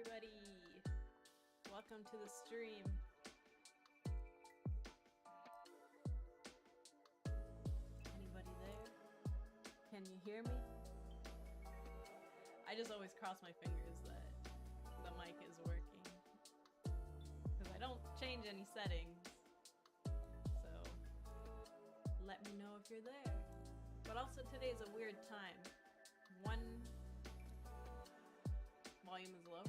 everybody! Welcome to the stream. Anybody there? Can you hear me? I just always cross my fingers that the mic is working, because I don't change any settings, so let me know if you're there. But also today's a weird time. One volume is low.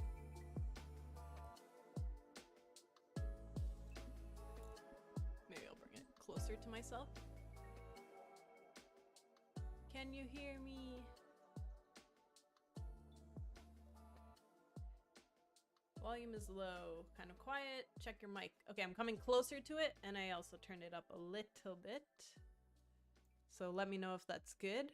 Maybe I'll bring it closer to myself. Can you hear me? Volume is low, kind of quiet. Check your mic. Okay, I'm coming closer to it, and I also turned it up a little bit. So let me know if that's good.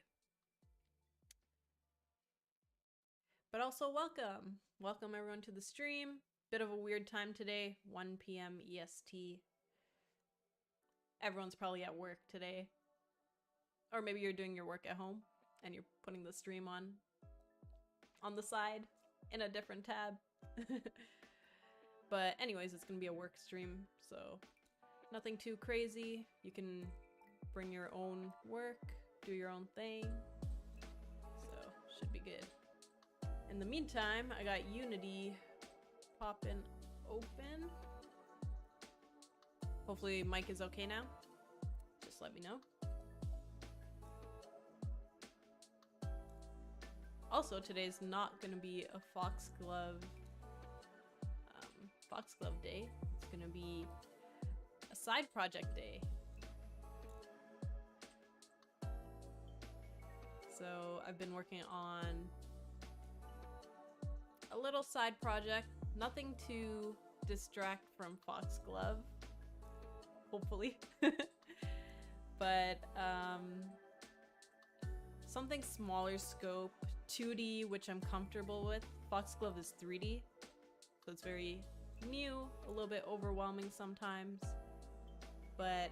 But also welcome. Welcome everyone to the stream. Bit of a weird time today, 1 p.m. EST. Everyone's probably at work today. Or maybe you're doing your work at home and you're putting the stream on the side in a different tab. But anyways, it's gonna be a work stream, so nothing too crazy. You can bring your own work, do your own thing. So should be good. In the meantime, I got Unity popping open. Hopefully mic is okay now. Just let me know. Also, today's not gonna be a Foxglove day. It's gonna be a side project day. So I've been working on a little side project, nothing to distract from Foxglove, hopefully. But something smaller scope, 2D, which I'm comfortable with. Foxglove is 3D, so it's very new, a little bit overwhelming sometimes. But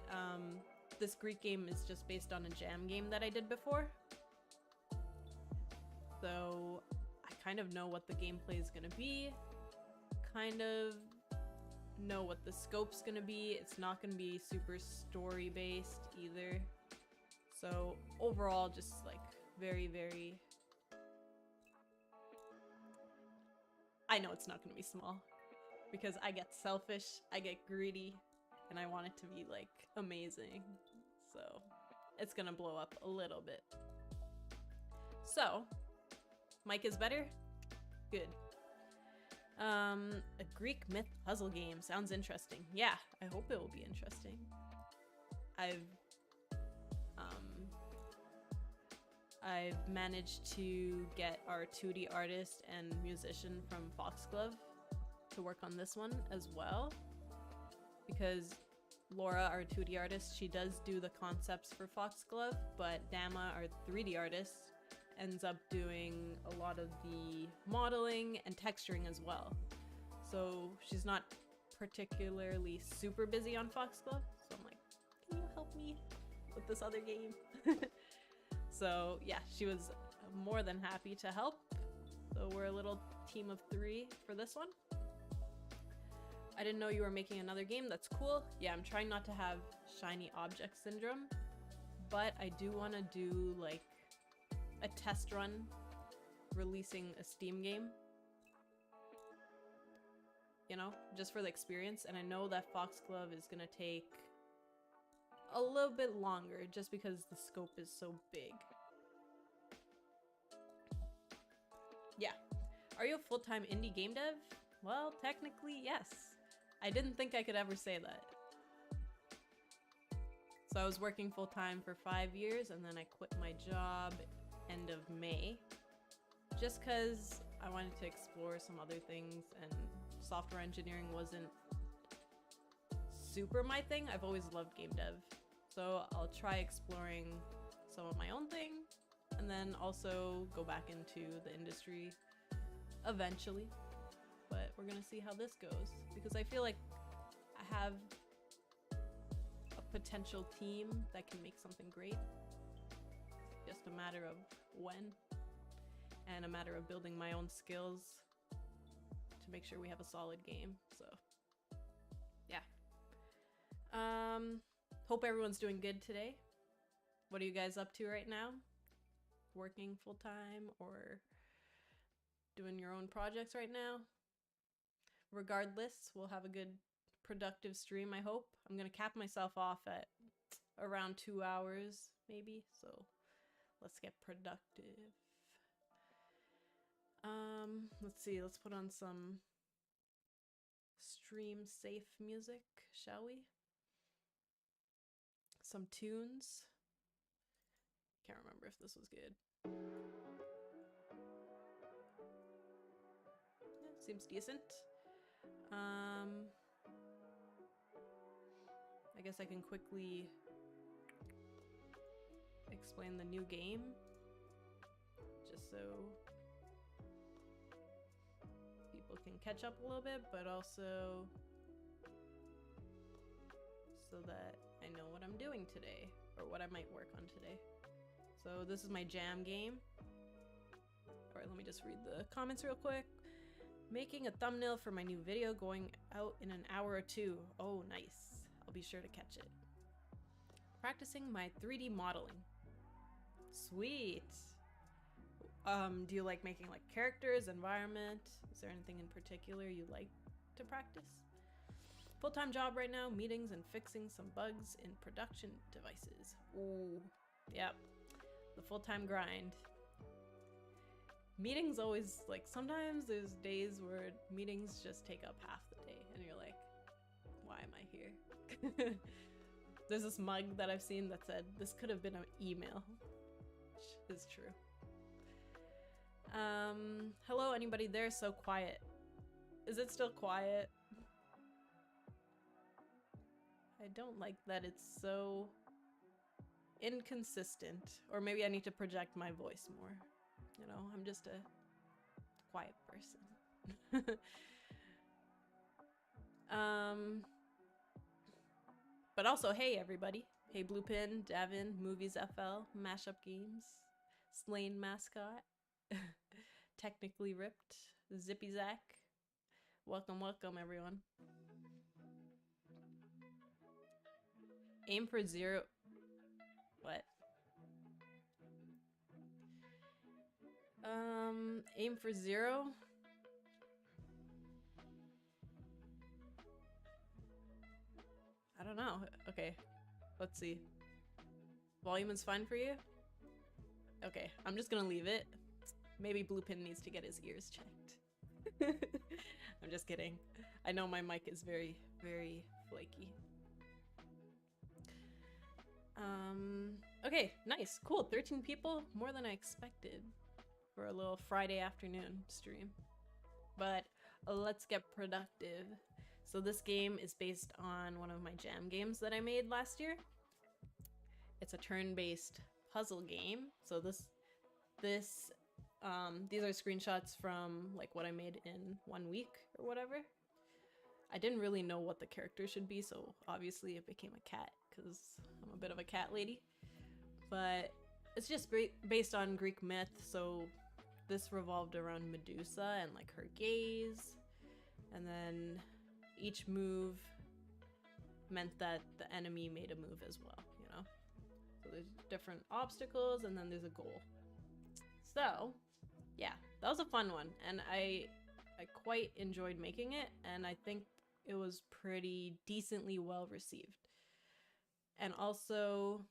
this Greek game is just based on a jam game that I did before. So I kind of know what the gameplay is gonna be, kind of know what the scope's gonna be. It's not gonna be super story based either. So overall, just like very, very... I know it's not gonna be small because I get selfish, I get greedy, and I want it to be like amazing. So it's gonna blow up a little bit. So mic is better? Good. A Greek myth puzzle game sounds interesting. Yeah, I hope it will be interesting. I've managed to get our 2D artist and musician from Foxglove to work on this one as well, because Laura, our 2D artist, she does do the concepts for Foxglove, but Dama, our 3D artist, ends up doing a lot of the modeling and texturing as well. So she's not particularly super busy on Foxglove, so I'm like, can you help me with this other game? So yeah, she was more than happy to help. So we're a little team of 3 for this one. I didn't know you were making another game. That's cool. Yeah, I'm trying not to have shiny object syndrome, but I do want to do like a test run releasing a Steam game, you know, just for the experience. And I know that Foxglove is gonna take a little bit longer just because the scope is so big. Yeah. Are you a full-time indie game dev? Well, technically, yes. I didn't think I could ever say that. So I was working full-time for 5 years, and then I quit my job end of May, just because I wanted to explore some other things, and software engineering wasn't super my thing. I've always loved game dev, so I'll try exploring some of my own thing, and then also go back into the industry eventually. But we're gonna see how this goes, because I feel like I have a potential team that can make something great. It's just a matter of when, and a matter of building my own skills to to make sure we have a solid game. So yeah. Hope everyone's doing good today. What are you guys up to right now? Working full-time or doing your own projects right now? Regardless, we'll have a good productive stream, I hope. I'm gonna cap myself off at around 2 hours maybe, so let's get productive. Let's see, let's put on some stream safe music, shall we? Some tunes. Can't remember if this was good. Yeah, seems decent. I guess I can quickly explain the new game, just so people can catch up a little bit, but also so that I know what I'm doing today, or what I might work on today. So this is my jam game. Alright, let me just read the comments real quick. Making a thumbnail for my new video going out in an hour or two. Oh, nice. I'll be sure to catch it. Practicing my 3D modeling. Sweet. Do you like making like characters, environment? Is there anything in particular you like to practice? Full-time job right now, meetings and fixing some bugs in production devices. Ooh, yep. The full-time grind. Meetings always, like, sometimes there's days where meetings just take up half the day and you're like, why am I here? There's this mug that I've seen that said, this could have been an email, which is true. Hello, anybody there? So quiet. Is it still quiet? I don't like that it's so inconsistent. Or maybe I need to project my voice more. You know, I'm just a quiet person. But also, hey everybody. Hey Bluepin, Davin, Movies FL, Mashup Games, Slain Mascot, Technically Ripped, Zippy Zack. Welcome, welcome everyone. Aim for 0. What? Aim for 0. I don't know. Okay, let's see. Volume is fine for you? Okay, I'm just gonna leave it. Maybe Bluepin needs to get his ears checked. I'm just kidding. I know my mic is very, very flaky. Okay, nice, cool. 13 people, more than I expected for a little Friday afternoon stream. But let's get productive. So this game is based on one of my jam games that I made last year. It's a turn-based puzzle game. So these are screenshots from like what I made in 1 week or whatever. I didn't really know what the character should be, so obviously it became a cat because I'm a bit of a cat lady. But it's just based on Greek myth, so this revolved around Medusa and like her gaze, and then each move meant that the enemy made a move as well, you know? So there's different obstacles and then there's a goal. So yeah, that was a fun one, and I quite enjoyed making it, and I think it was pretty decently well received. And also,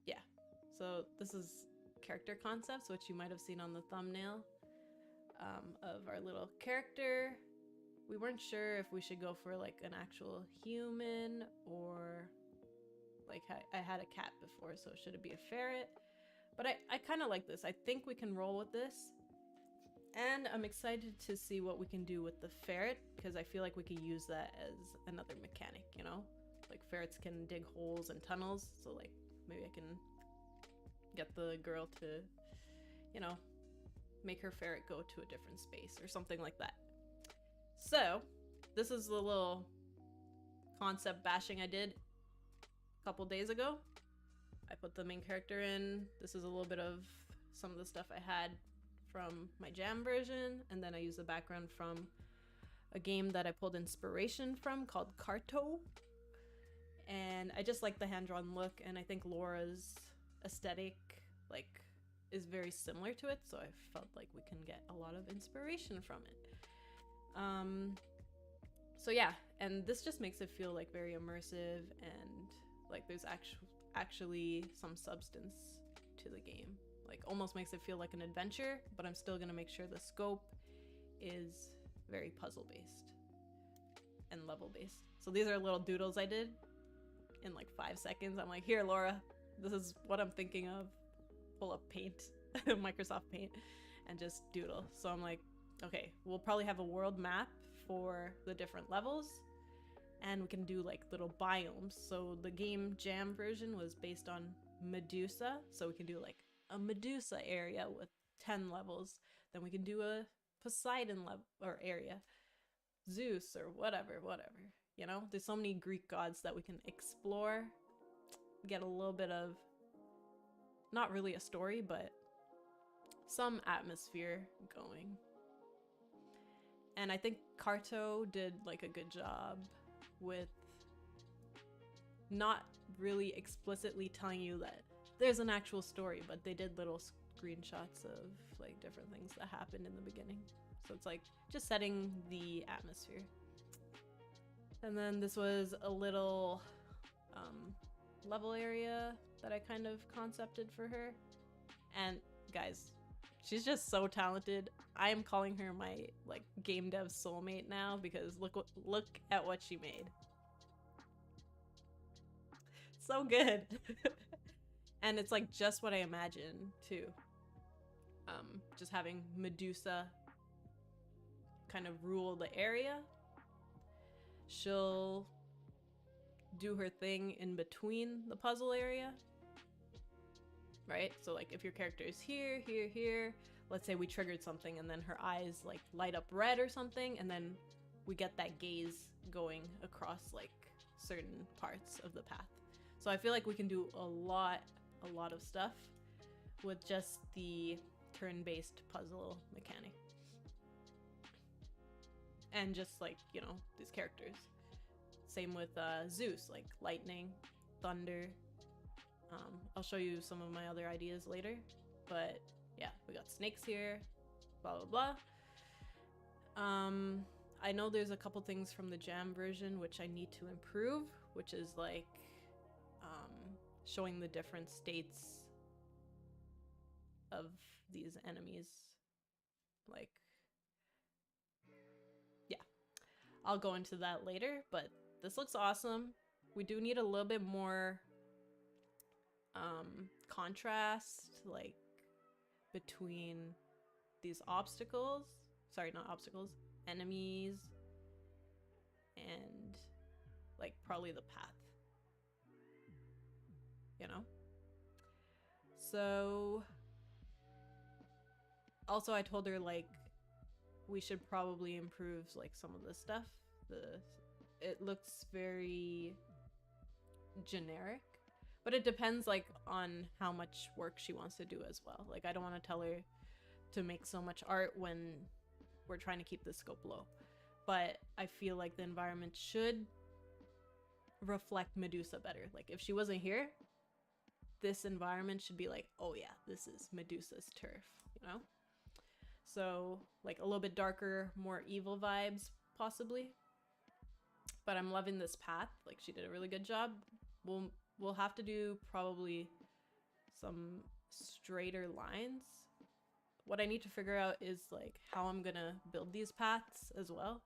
yeah, so this is character concepts, which you might have seen on the thumbnail of our little character. We weren't sure if we should go for like an actual human or like I had a cat before, so should it be a ferret? But I kind of like this. I think we can roll with this. And I'm excited to see what we can do with the ferret, because I feel like we could use that as another mechanic, you know? Like ferrets can dig holes and tunnels, so like maybe I can get the girl to, you know, make her ferret go to a different space or something like that. So this is the little concept bashing I did a couple days ago. I put the main character in. This is a little bit of some of the stuff I had from my Jam version, and then I use the background from a game that I pulled inspiration from called Carto. And I just like the hand-drawn look, and I think Laura's aesthetic like is very similar to it, so I felt like we can get a lot of inspiration from it. So yeah, and this just makes it feel like very immersive, and like there's actually some substance to the game. Like almost makes it feel like an adventure, but I'm still gonna make sure the scope is very puzzle based and level based. So these are little doodles I did in like 5 seconds. I'm like, here, Laura, this is what I'm thinking of. Pull up Paint, Microsoft Paint, and just doodle. So I'm like, okay, we'll probably have a world map for the different levels, and we can do like little biomes. So the game Jam version was based on Medusa, so we can do like a Medusa area with 10 levels. Then we can do a Poseidon level or area, Zeus or whatever, you know. There's so many Greek gods that we can explore, get a little bit of, not really a story, but some atmosphere going. And I think Carto did like a good job with not really explicitly telling you that there's an actual story, but they did little screenshots of like different things that happened in the beginning. So it's like just setting the atmosphere. And then this was a little level area that I kind of concepted for her. And guys, she's just so talented. I am calling her my like game dev soulmate now, because look at what she made. So good. And it's like just what I imagined too. Just having Medusa kind of rule the area. She'll do her thing in between the puzzle area, right? So like if your character is here, let's say we triggered something and then her eyes like light up red or something, and then we get that gaze going across like certain parts of the path. So I feel like we can do a lot of stuff with just the turn-based puzzle mechanic. And just like, you know, these characters. Same with Zeus, like lightning, thunder. I'll show you some of my other ideas later. But yeah, we got snakes here, blah, blah, blah. I know there's a couple things from the Jam version which I need to improve, which is like showing the different states of these enemies. Like, yeah, I'll go into that later, but this looks awesome. We do need a little bit more contrast, like between these obstacles, sorry, not obstacles, enemies, and like probably the path, you know? So also I told her like we should probably improve like some of this stuff. It looks very generic, but it depends like on how much work she wants to do as well. Like I don't want to tell her to make so much art when we're trying to keep the scope low, but I feel like the environment should reflect Medusa better. Like if she wasn't here, this environment should be like, oh yeah, this is Medusa's turf, you know? So like a little bit darker, more evil vibes possibly. But I'm loving this path. Like she did a really good job. We'll have to do probably some straighter lines. What I need to figure out is like how I'm gonna build these paths as well.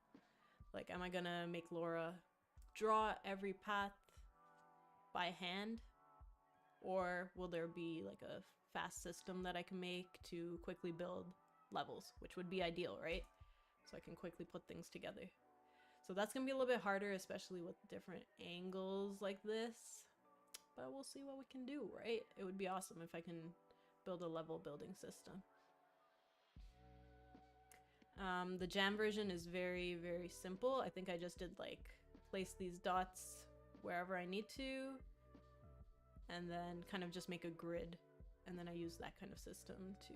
Like, am I gonna make Laura draw every path by hand? Or will there be like a fast system that I can make to quickly build levels, which would be ideal, right? So I can quickly put things together. So that's gonna be a little bit harder, especially with different angles like this. But we'll see what we can do, right? It would be awesome if I can build a level building system. The Jam version is very, very simple. I think I just did like place these dots wherever I need to, and then kind of just make a grid. And then I use that kind of system to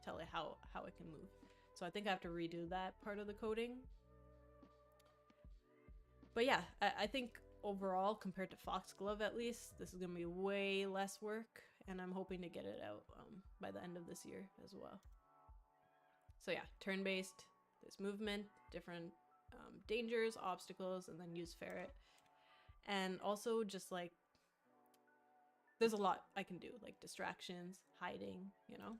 tell it how it can move. So I think I have to redo that part of the coding. But yeah, I think overall, compared to Foxglove at least, this is going to be way less work, and I'm hoping to get it out by the end of this year as well. So yeah, turn-based, there's movement, different dangers, obstacles, and then use ferret. And also just like, there's a lot I can do, like distractions, hiding, you know?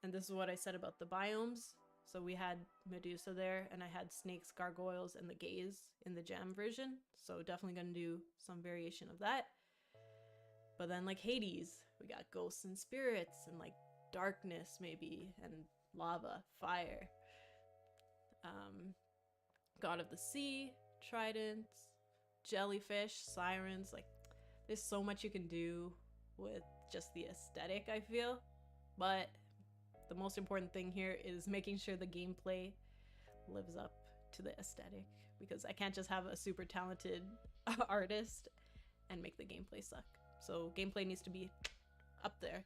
And this is what I said about the biomes. So we had Medusa there, and I had snakes, gargoyles, and the gaze in the jam version. So definitely gonna do some variation of that. But then like Hades, we got ghosts and spirits, and like darkness maybe, and lava, fire. God of the Sea, tridents, jellyfish, sirens. Like, there's so much you can do with just the aesthetic, I feel. But the most important thing here is making sure the gameplay lives up to the aesthetic, because I can't just have a super talented artist and make the gameplay suck. So gameplay needs to be up there.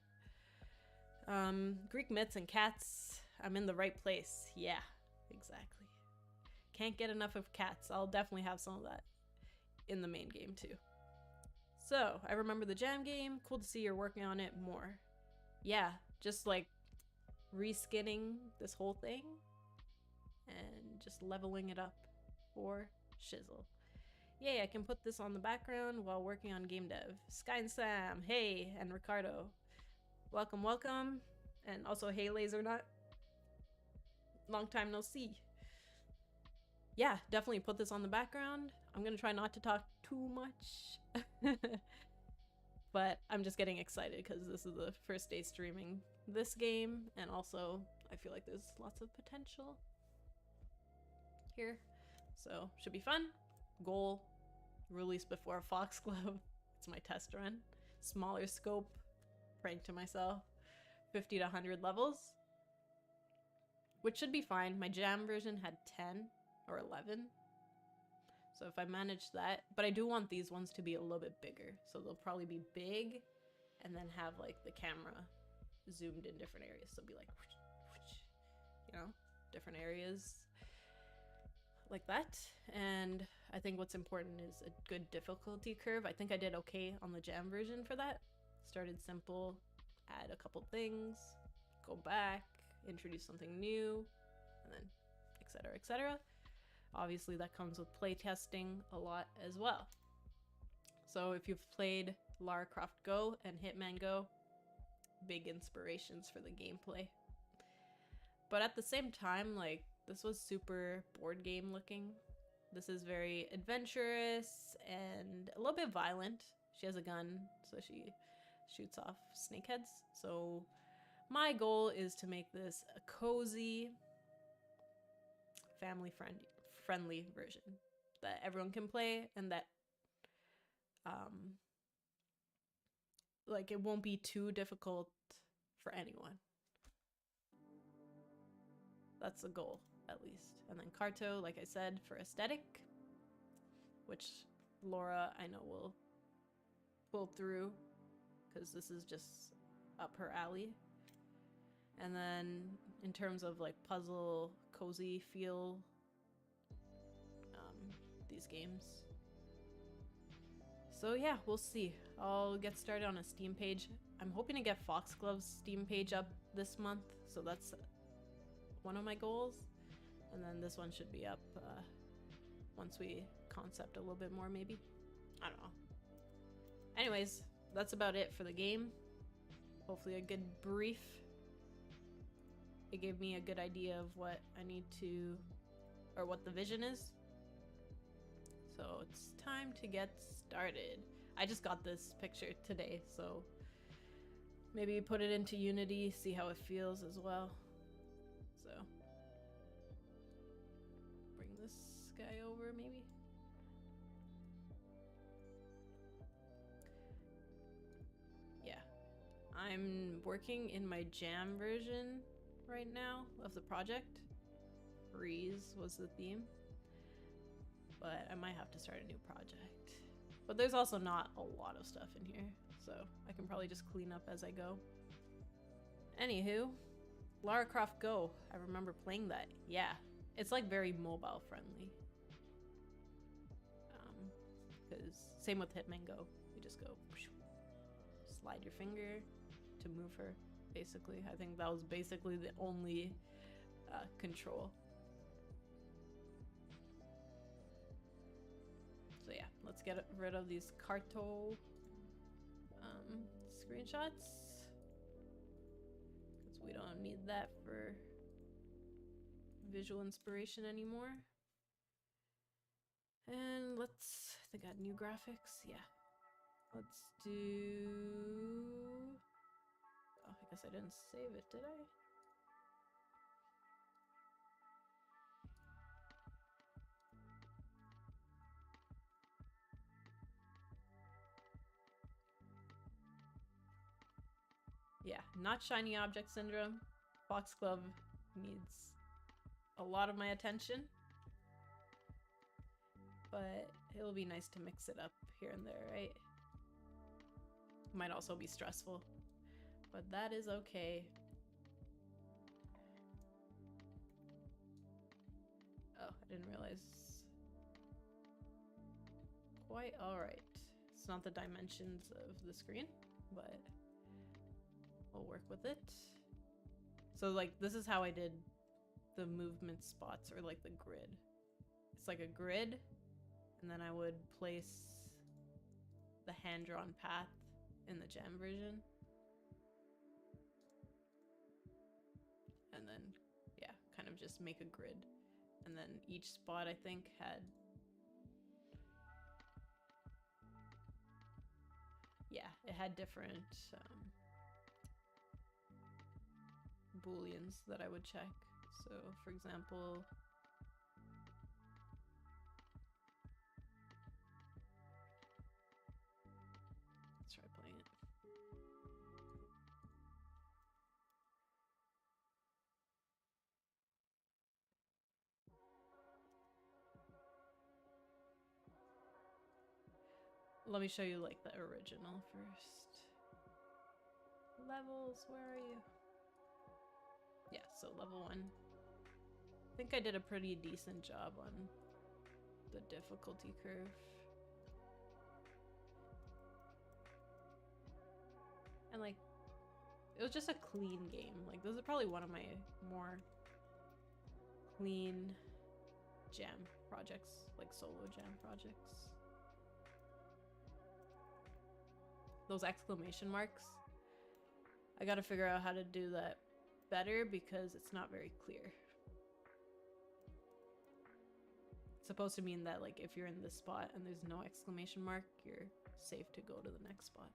Greek myths and cats, I'm in the right place. Yeah, exactly. Can't get enough of cats. I'll definitely have some of that in the main game too. So, I remember the jam game. Cool to see you're working on it more. Yeah, just like reskinning this whole thing and just leveling it up for shizzle. Yay, I can put this on the background while working on game dev. Sky and Sam, hey, and Ricardo. Welcome, welcome. And also, hey, Lasernut. Long time no see. Yeah, definitely put this on the background. I'm gonna try not to talk too much. But I'm just getting excited because this is the first day streaming this game, and also I feel like there's lots of potential here. So should be fun. Goal, release before Foxglove. It's my test run. Smaller scope, praying to myself. 50 to 100 levels, which should be fine. My jam version had 10 or 11. So if I manage that, but I do want these ones to be a little bit bigger. So they'll probably be big and then have like the camera zoomed in different areas. So it'll be like, you know, different areas like that. And I think what's important is a good difficulty curve. I think I did okay on the jam version for that. Started simple, add a couple things, go back, introduce something new, and then etc, etc. Obviously that comes with playtesting a lot as well. So if you've played Lara Croft Go and Hitman Go, big inspirations for the gameplay. But at the same time, like, this was super board game looking. This is very adventurous and a little bit violent. She has a gun, so she shoots off snakeheads. So my goal is to make this a cozy, family-friendly version that everyone can play, and that like it won't be too difficult for anyone. That's the goal, at least. And then Carto, like I said, for aesthetic, which Laura I know will pull through because this is just up her alley. And then in terms of like puzzle, cozy feel, these games. So yeah, we'll see. I'll get started on a Steam page. I'm hoping to get Foxglove's Steam page up this month, so that's one of my goals. And then this one should be up once we concept a little bit more, maybe. I don't know. Anyways, that's about it for the game. Hopefully a good brief. It gave me a good idea of what I need to, or what the vision is. So it's time to get started. I just got this picture today, so maybe put it into Unity, see how it feels as well. So bring this guy over maybe. Yeah, I'm working in my jam version right now of the project. Breeze was the theme, but I might have to start a new project. But there's also not a lot of stuff in here, so I can probably just clean up as I go. Anywho, Lara Croft Go. I remember playing that. Yeah, it's like very mobile friendly. Because same with Hitman Go. You just go slide your finger to move her. Basically, I think that was basically the only control. So yeah, let's get rid of these Carto screenshots. Because we don't need that for visual inspiration anymore. And let's, I think I got new graphics, yeah. Let's do, oh, I guess I didn't save it, did I? Yeah, not shiny object syndrome. Foxglove needs a lot of my attention. But it'll be nice to mix it up here and there, right? Might also be stressful, but that is okay. Oh, I didn't realize. Quite alright. It's not the dimensions of the screen, but we'll work with it. So like this is how I did the movement spots, or like the grid. It's like a grid, and then I would place the hand-drawn path in the jam version. And then, yeah, kind of just make a grid. And then each spot, I think, had... yeah, it had different booleans that I would check. So, for example... let's try playing it. Let me show you like the original first. Levels, where are you? Yeah, so level 1. I think I did a pretty decent job on the difficulty curve. And like, it was just a clean game. Like, this is probably one of my more clean jam projects, like solo jam projects. Those exclamation marks, I gotta figure out how to do that better because it's not very clear. It's supposed to mean that like if you're in this spot and there's no exclamation mark, you're safe to go to the next spot.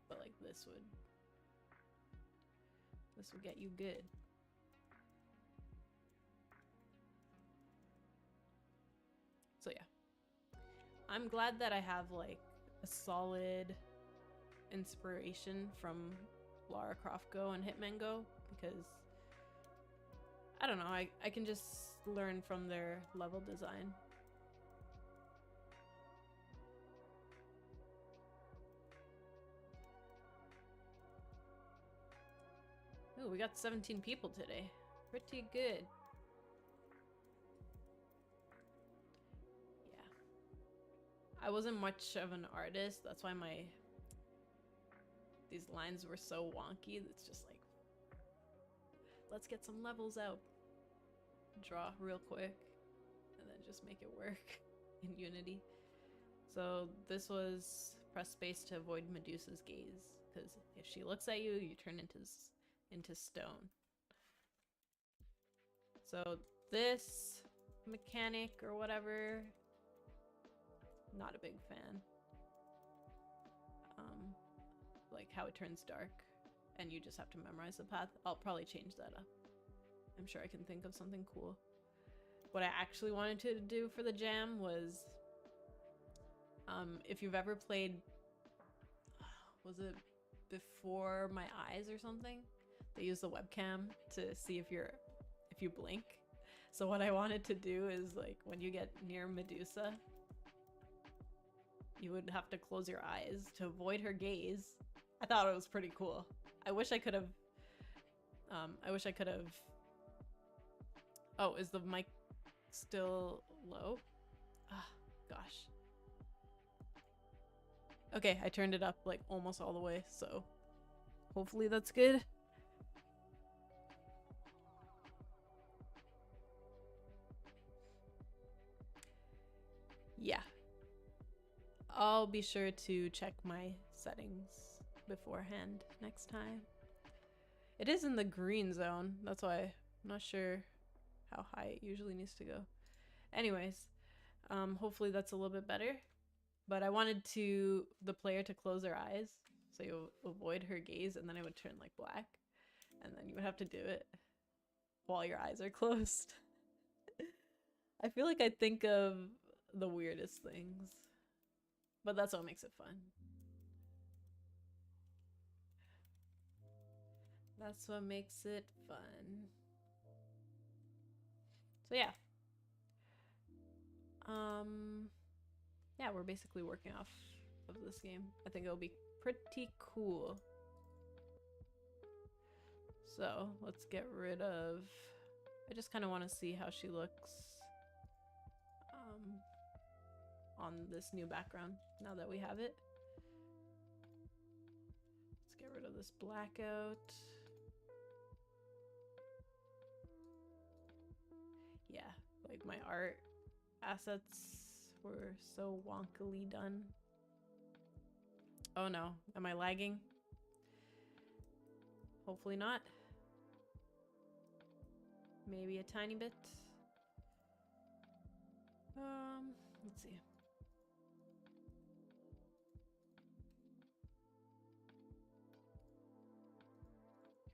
But like this would get you good. So yeah, I'm glad that I have like a solid inspiration from Lara Croft Go and Hitman Go, because I don't know, I can just learn from their level design. Ooh, we got 17 people today. Pretty good. Yeah. I wasn't much of an artist, that's why these lines were so wonky. It's just like, let's get some levels out. Draw real quick, and then just make it work in Unity. So this was press space to avoid Medusa's gaze, because if she looks at you, you turn into stone. So this mechanic or whatever, not a big fan. Like how it turns dark and you just have to memorize the path. I'll probably change that up. I'm sure I can think of something cool. What I actually wanted to do for the jam was, if you've ever played, was it Before My Eyes or something? They use the webcam to see if you blink. So what I wanted to do is like when you get near Medusa, you would have to close your eyes to avoid her gaze. I thought it was pretty cool. I wish I could have. I wish I could have. Oh, is the mic still low? Ah, gosh. Okay, I turned it up like almost all the way, so hopefully that's good. Yeah. I'll be sure to check my settings beforehand next time. It is in the green zone, that's why I'm not sure how high it usually needs to go. Anyways, hopefully that's a little bit better. But I wanted the player to close their eyes so you avoid her gaze, and then it would turn like black, and then you would have to do it while your eyes are closed. I feel like I think of the weirdest things, but that's what makes it fun. That's what makes it fun. So yeah. Yeah, we're basically working off of this game. I think it'll be pretty cool. So let's get rid of... I just kind of want to see how she looks on this new background now that we have it. Let's get rid of this blackout. Yeah, like my art assets were so wonkily done. Oh no, am I lagging? Hopefully not. Maybe a tiny bit. Let's see. Get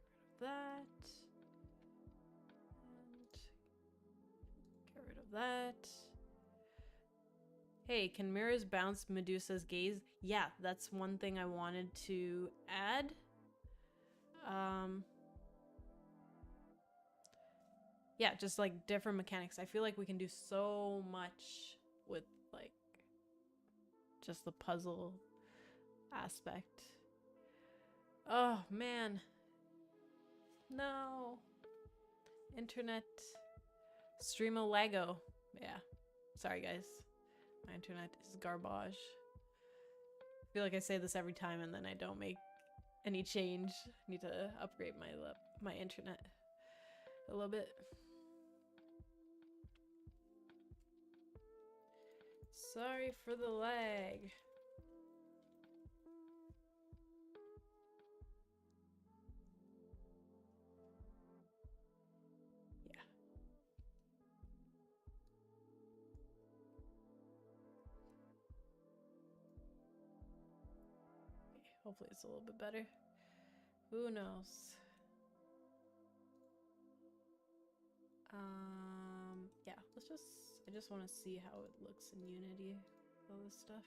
rid of that. And get rid of that. Hey, can mirrors bounce Medusa's gaze? Yeah, that's one thing I wanted to add. Yeah, just like different mechanics. I feel like we can do so much with like just the puzzle aspect. Oh man. No. Internet. Streamo-lago. Yeah. Sorry guys. My internet is garbage. I feel like I say this every time and then I don't make any change. I need to upgrade my internet a little bit. Sorry for the lag. Yeah. Okay, hopefully it's a little bit better. Who knows? Yeah, I just want to see how it looks in Unity, all this stuff.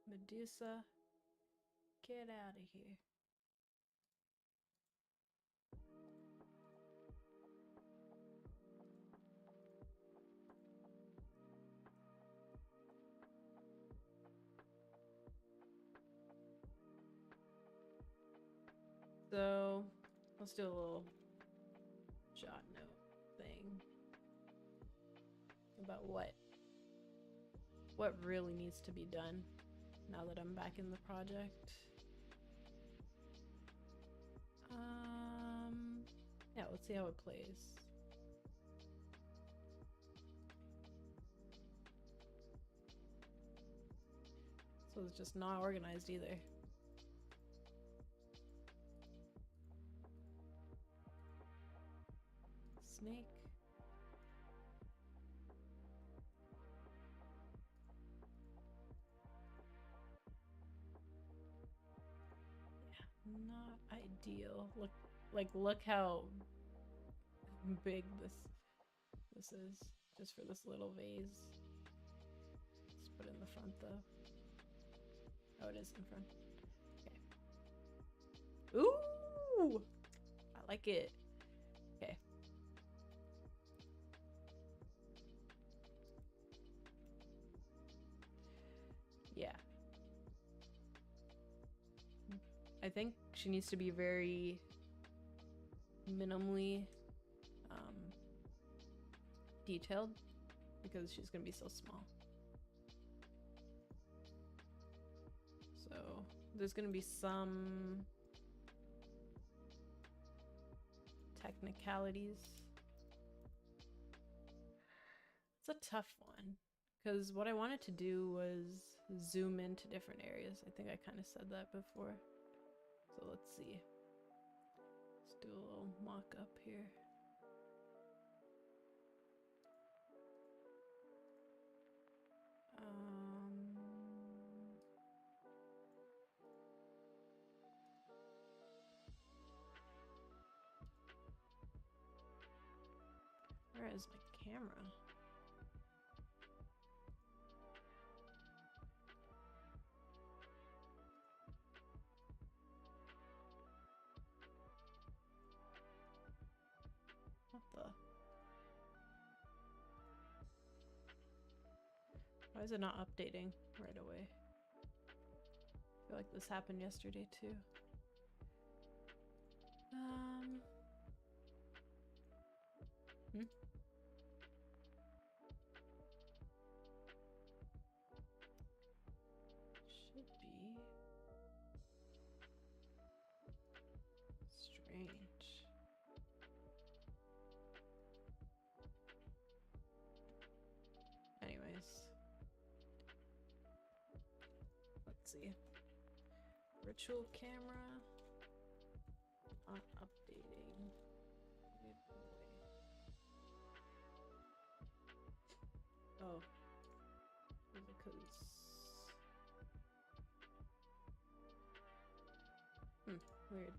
Medusa, get out of here. So, let's do a little jot note thing about what really needs to be done now that I'm back in the project. Yeah, let's see how it plays. So it's just not organized either. Snake. Yeah, not ideal. Look how big this is just for this little vase. Let's put it in the front though. Oh, it is in front. Okay. Ooh! I like it. Okay. Yeah. she needs to be very minimally detailed because she's gonna be so small. So there's gonna be some technicalities. It's a tough one because what I wanted to do was zoom into different areas. I think I kind of said that before. So let's see. Let's do a little mock-up here. Where is my camera? What the? Why is it not updating right away? I feel like this happened yesterday too. Should be strange. Anyways, let's see. Virtual camera not updating. Oh, because weird.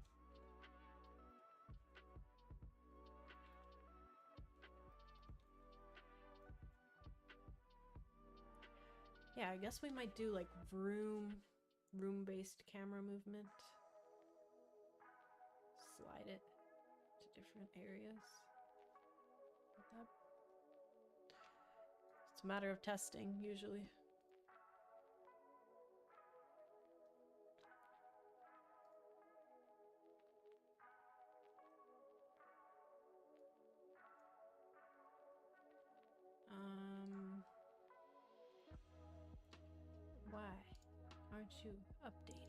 Yeah, I guess we might do like room-based camera movement. Slide it to different areas. It's a matter of testing, usually. Why aren't you updating?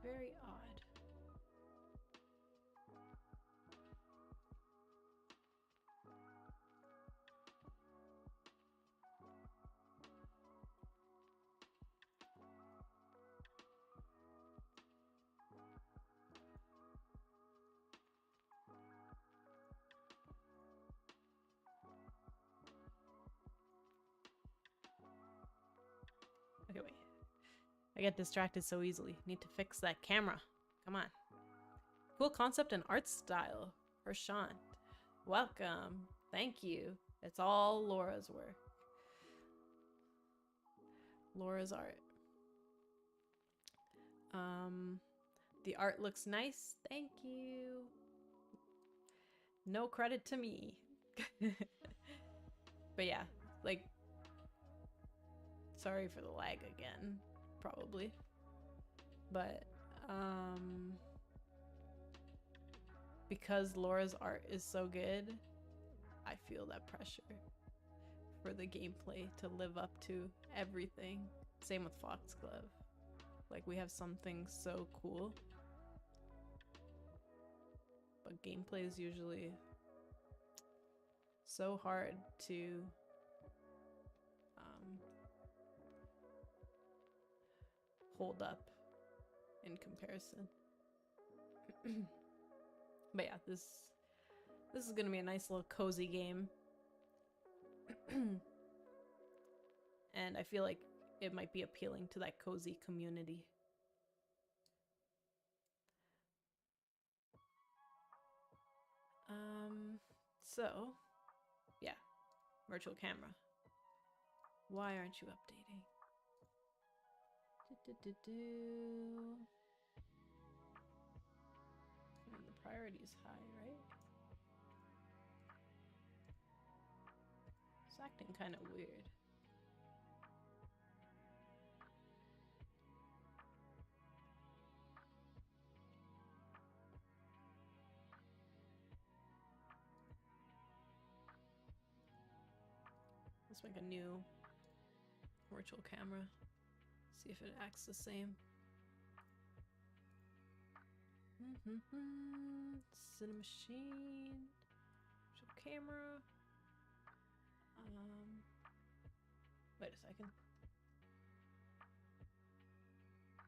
Very odd. Okay, wait. I get distracted so easily. Need to fix that camera. Come on. Cool concept and art style. Prashant. Welcome. Thank you. It's all Laura's work. Laura's art. The art looks nice. Thank you. No credit to me. But yeah, like, sorry for the lag again, probably. But because Laura's art is so good, I feel that pressure for the gameplay to live up to everything. Same with Foxglove. Like, we have something so cool, but gameplay is usually so hard to hold up in comparison. But yeah, this is gonna be a nice little cozy game. And I feel like it might be appealing to that cozy community. So yeah, virtual camera. Why aren't you updating? And the priority's high, right? It's acting kind of weird. Let's make a new virtual camera. See if it acts the same. Cinemachine. Virtual camera. Wait a second.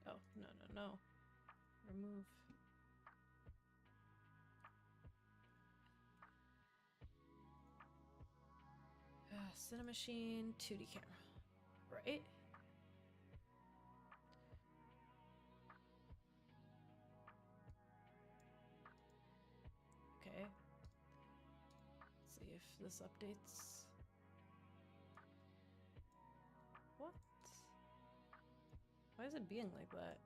Oh, no. Remove. Cinemachine 2D camera. Right? Okay. Let's see if this updates. What? Why is it being like that?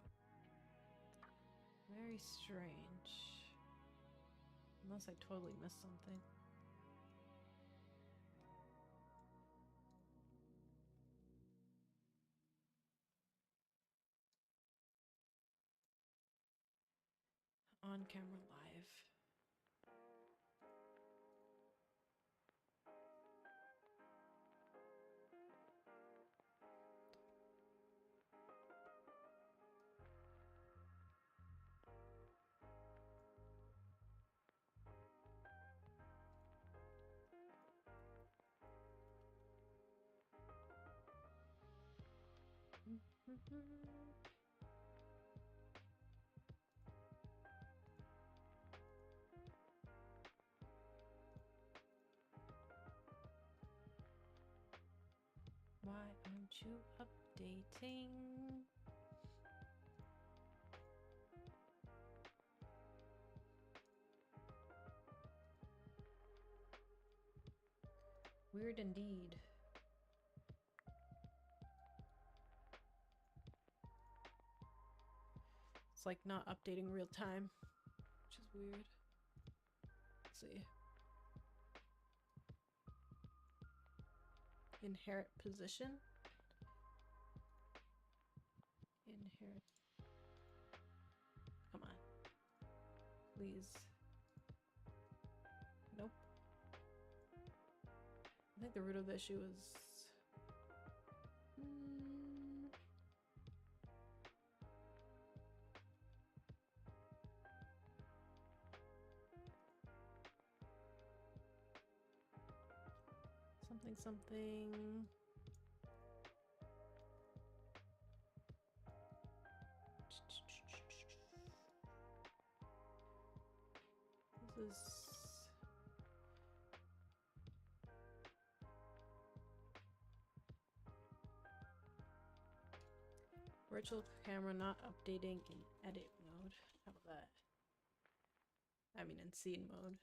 Very strange. Unless I totally missed something. On camera live. Why aren't you updating? Weird indeed. It's like not updating real time, which is weird. Let's see. Inherit position. Inherit. Come on. Please. Nope. I think the root of the issue is... something. This is... virtual camera not updating in edit mode. How about that? I mean in scene mode.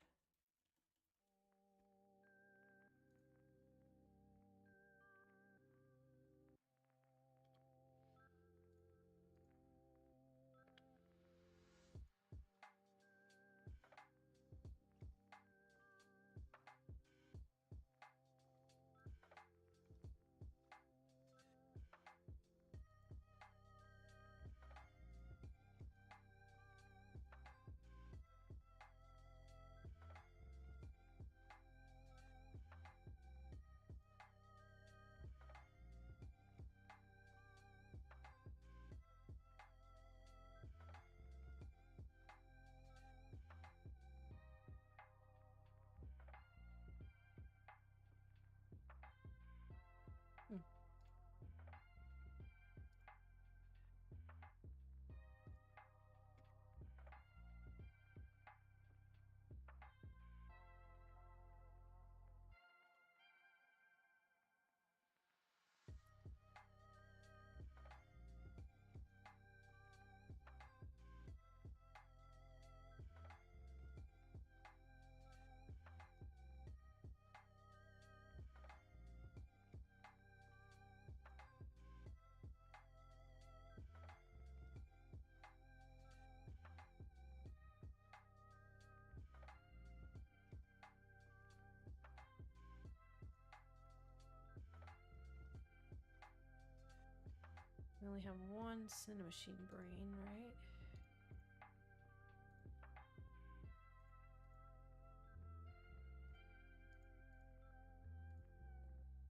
only have one Cinemachine brain, right?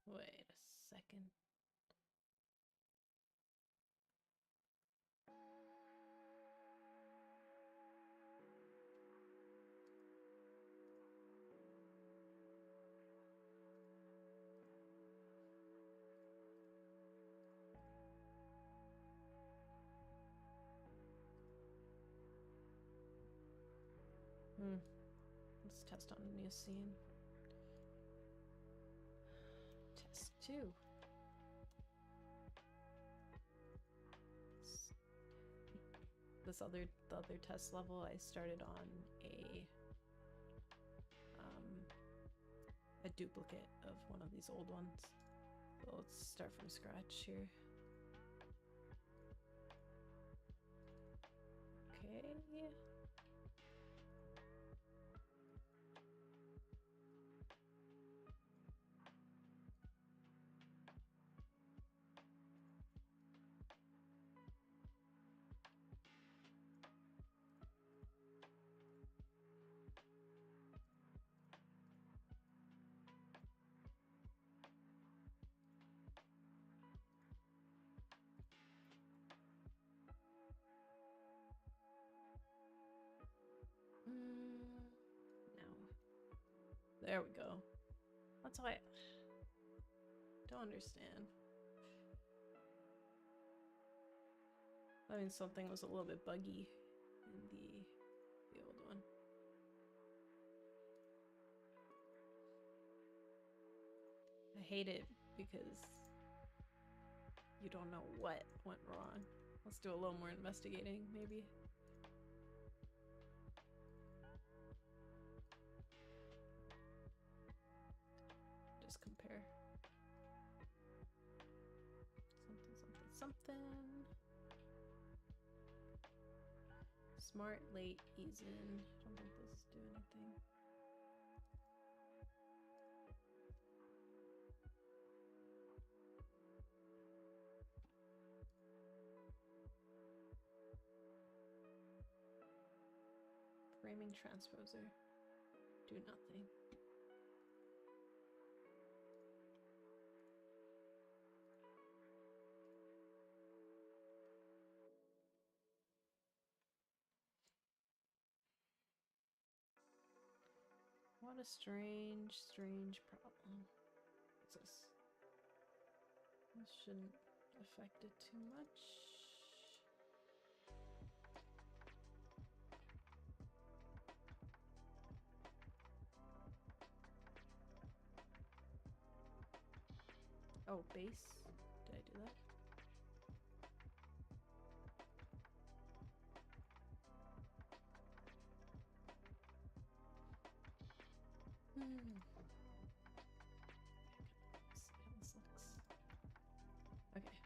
Wait a second. Let's test on a new scene. Test 2. The other test level I started on a duplicate of one of these old ones. So let's start from scratch here. Okay. No. There we go. That's why I don't understand. That means something was a little bit buggy in the old one. I hate it because you don't know what went wrong. Let's do a little more investigating, maybe. Just compare. Something. Smart, late, ease in. Don't think this is doing anything. Framing transposer. Do nothing. What a strange, strange problem. What's this? This shouldn't affect it too much. Oh, base? Did I do that? Let's see how this looks. Okay.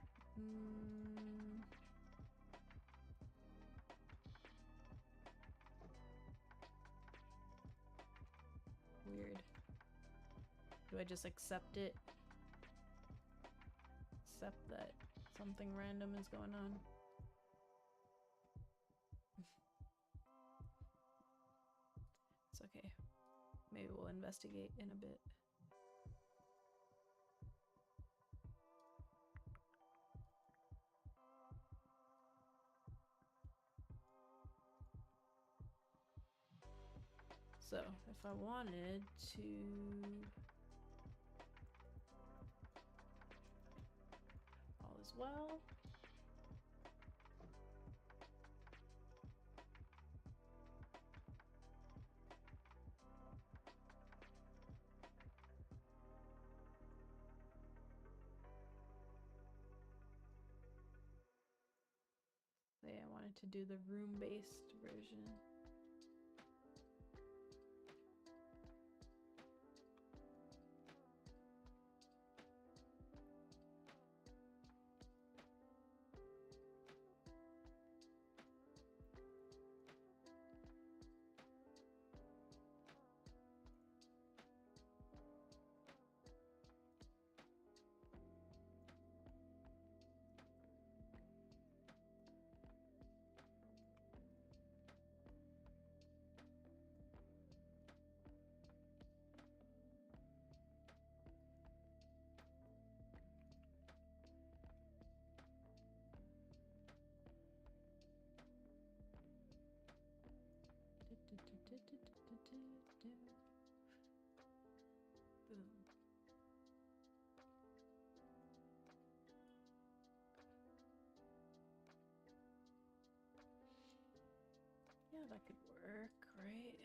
Weird. Do I just accept it? Accept that something random is going on? It's okay. Maybe we'll investigate in a bit. So, if I wanted to all is well. Yeah, I wanted to do the room-based version. Yeah, that could work, right?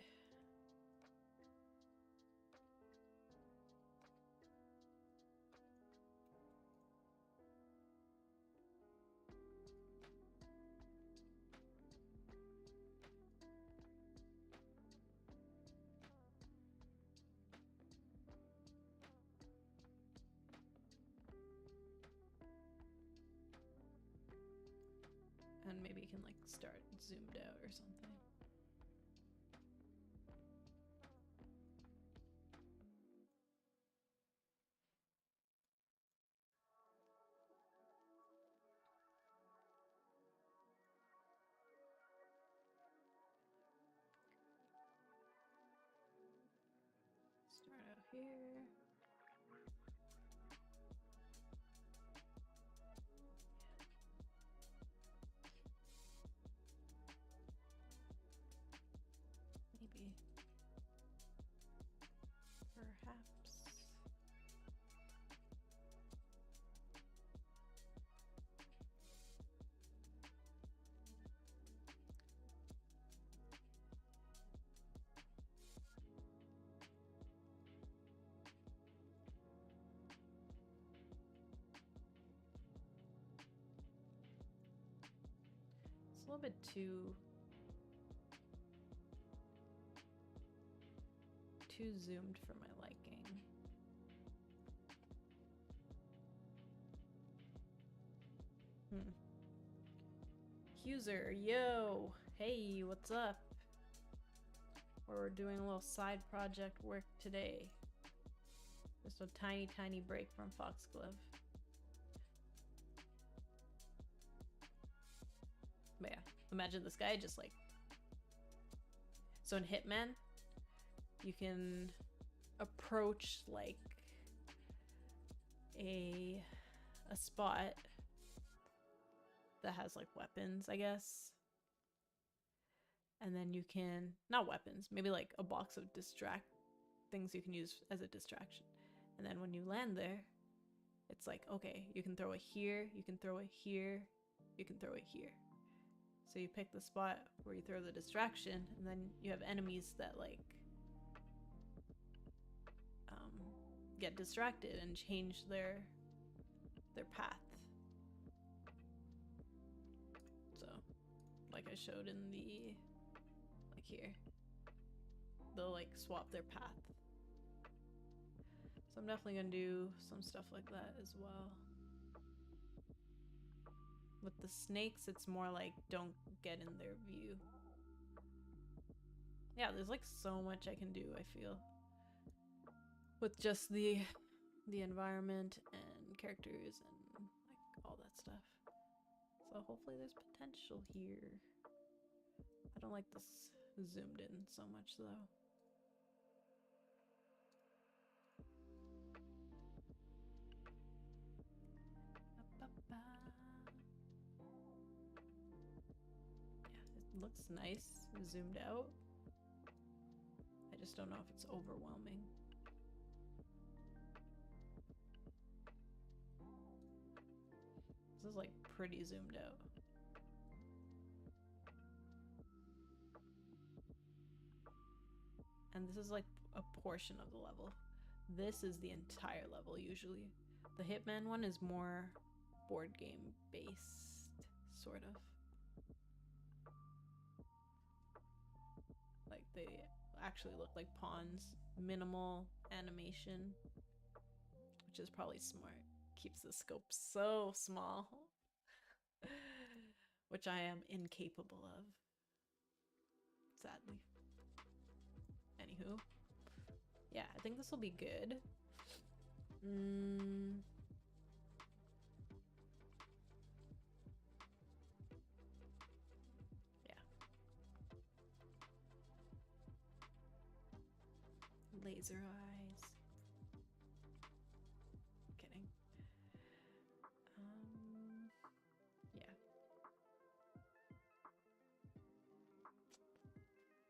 And maybe you can like start zoomed out or something. Start out here. Maybe. Perhaps. It's a little bit too zoomed for my liking. User, yo, hey, what's up? We're doing a little side project work today. Just a tiny break from Foxglove. But yeah, imagine this guy just like... So in Hitman, you can approach like a spot that has like weapons, I guess. And then you can, not weapons, maybe like a box of things you can use as a distraction. And then when you land there, it's like, okay, you can throw it here, you can throw it here, you can throw it here. So you pick the spot where you throw the distraction, and then you have enemies that like get distracted and change their path. So, like I showed in the, like here, they'll like swap their path. So I'm definitely gonna do some stuff like that as well. With the snakes, it's more like don't get in their view. Yeah, there's like so much I can do, I feel, with just the environment and characters and like all that stuff. So hopefully there's potential here. I don't like this zoomed in so much though. Yeah, it looks nice zoomed out. I just don't know if it's overwhelming. This is like pretty zoomed out. And this is like a portion of the level. This is the entire level usually. The Hitman one is more board game based, sort of. Like they actually look like pawns. Minimal animation, which is probably smart. Keeps the scope so small. Which I am incapable of, sadly. Anywho. Yeah, I think this will be good. Yeah. Laser eyes. Kidding. Yeah.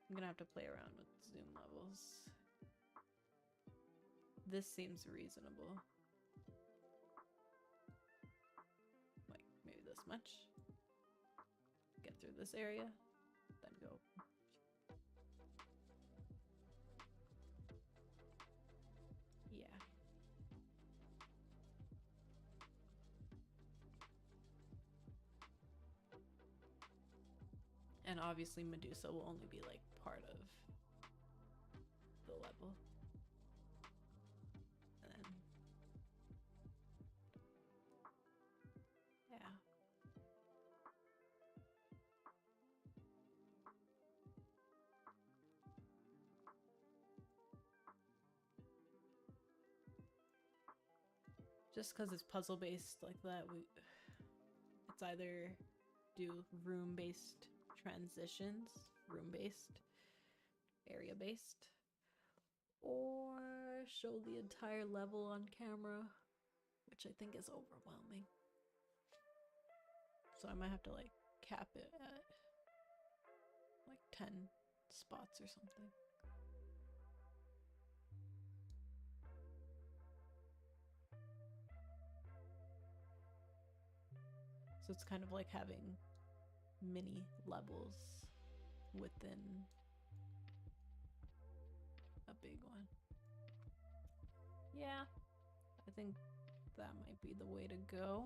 I'm gonna have to play around with zoom levels. This seems reasonable. Like maybe this much. Get through this area, then go And obviously Medusa will only be like part of the level. And then, yeah. Just because it's puzzle based like that, it's either do room based transitions, room based, area based, or show the entire level on camera, which I think is overwhelming. So I might have to like cap it at like 10 spots or something. So it's kind of like having mini levels within a big one. Yeah, I think that might be the way to go.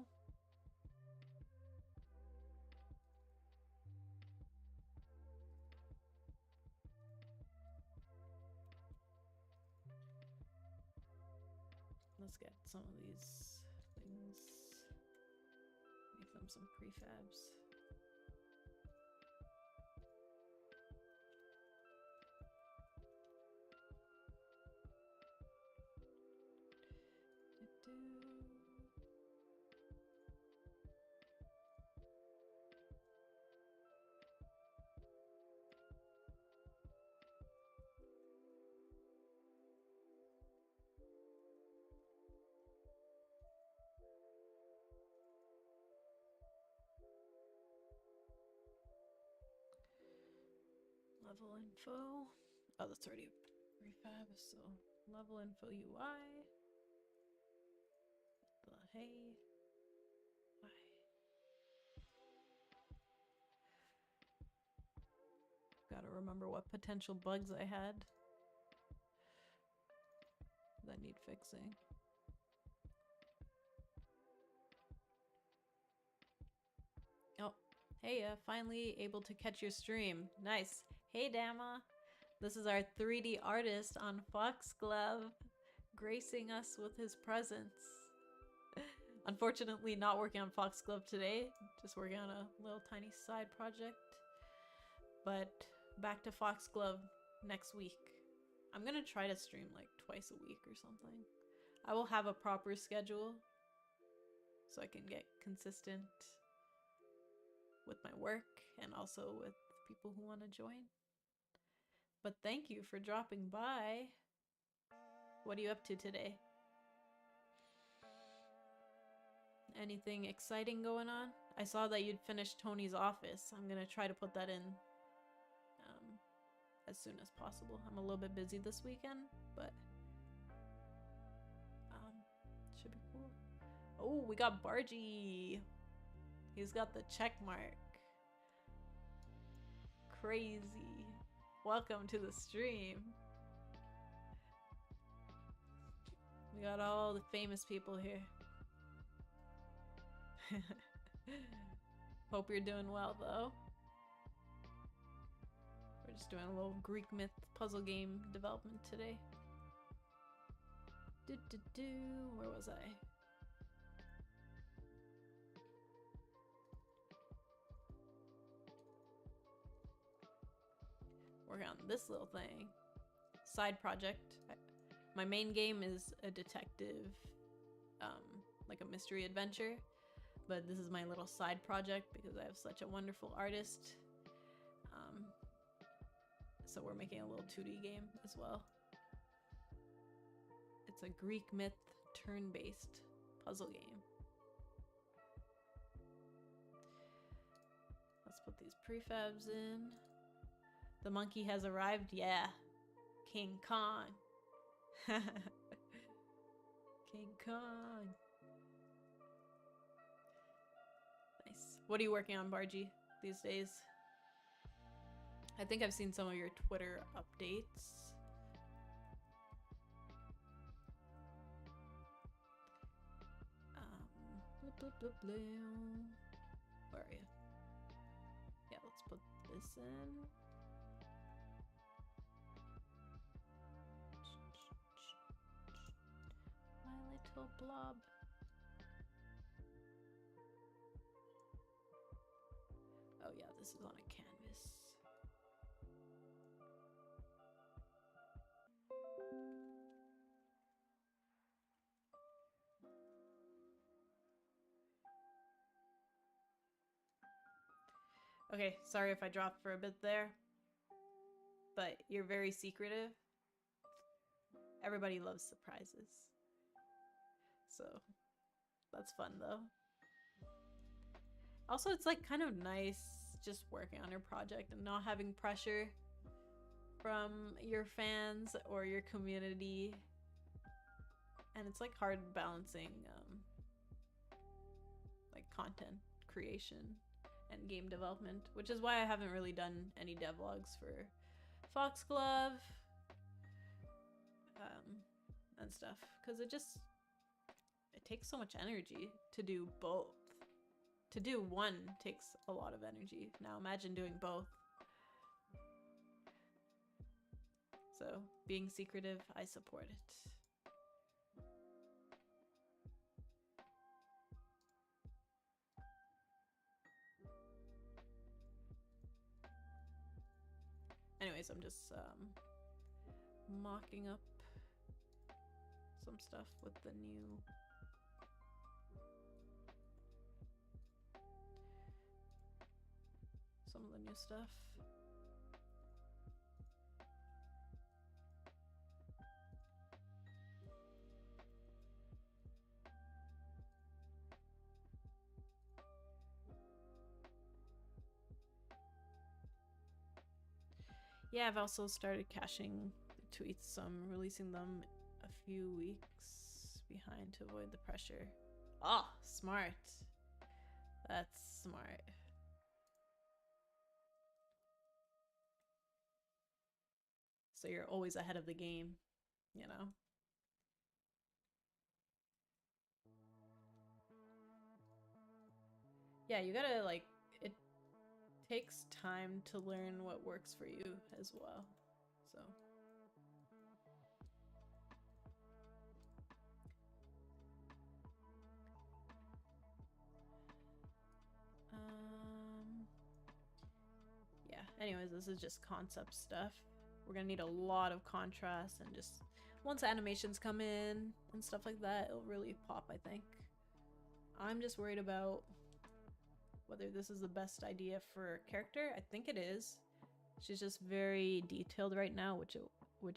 Let's get some of these things, make them some prefabs. Level info. Oh, that's already a prefab, so level info UI. The hey. Why? Gotta remember what potential bugs I had that need fixing. Oh, hey, finally able to catch your stream. Nice. Hey, Dama. This is our 3D artist on Foxglove, gracing us with his presence. Unfortunately, not working on Foxglove today, just working on a little tiny side project. But back to Foxglove next week. I'm gonna try to stream like twice a week or something. I will have a proper schedule so I can get consistent with my work and also with people who want to join. But thank you for dropping by. What are you up to today? Anything exciting going on? I saw that you'd finished Tony's office. I'm gonna try to put that in as soon as possible. I'm a little bit busy this weekend, but should be cool. Oh, we got Bargy. He's got the check mark. Crazy. Welcome to the stream. We got all the famous people here. Hope you're doing well, though. We're just doing a little Greek myth puzzle game development today. Where was I? Working on this little thing. Side project. My main game is a detective, like a mystery adventure. But this is my little side project because I have such a wonderful artist. So we're making a little 2D game as well. It's a Greek myth turn-based puzzle game. Let's put these prefabs in. The monkey has arrived. Yeah. King Kong. King Kong. Nice. What are you working on, Bargy, these days? I think I've seen some of your Twitter updates. Where are you? Yeah, let's put Listen. My little blob. Oh yeah, this is on a canvas. Okay, sorry if I dropped for a bit there, but you're very secretive. Everybody loves surprises. So that's fun though. Also, it's like kind of nice just working on your project and not having pressure from your fans or your community. And it's like hard balancing like content creation and game development, which is why I haven't really done any devlogs for Foxglove and stuff, because it takes so much energy to do both. To do one takes a lot of energy. Now imagine doing both. So being secretive, I support it. Anyways, I'm just mocking up some stuff with the new stuff. Yeah, I've also started caching the tweets, so I'm releasing them a few weeks behind to avoid the pressure. Oh, smart. That's smart. So you're always ahead of the game, you know? Yeah, you gotta, like, it takes time to learn what works for you as well, so. Yeah, anyways, this is just concept stuff. We're gonna need a lot of contrast, and just once animations come in and stuff like that, it'll really pop, I think. I'm just worried about whether this is the best idea for a character. I think it is. She's just very detailed right now, which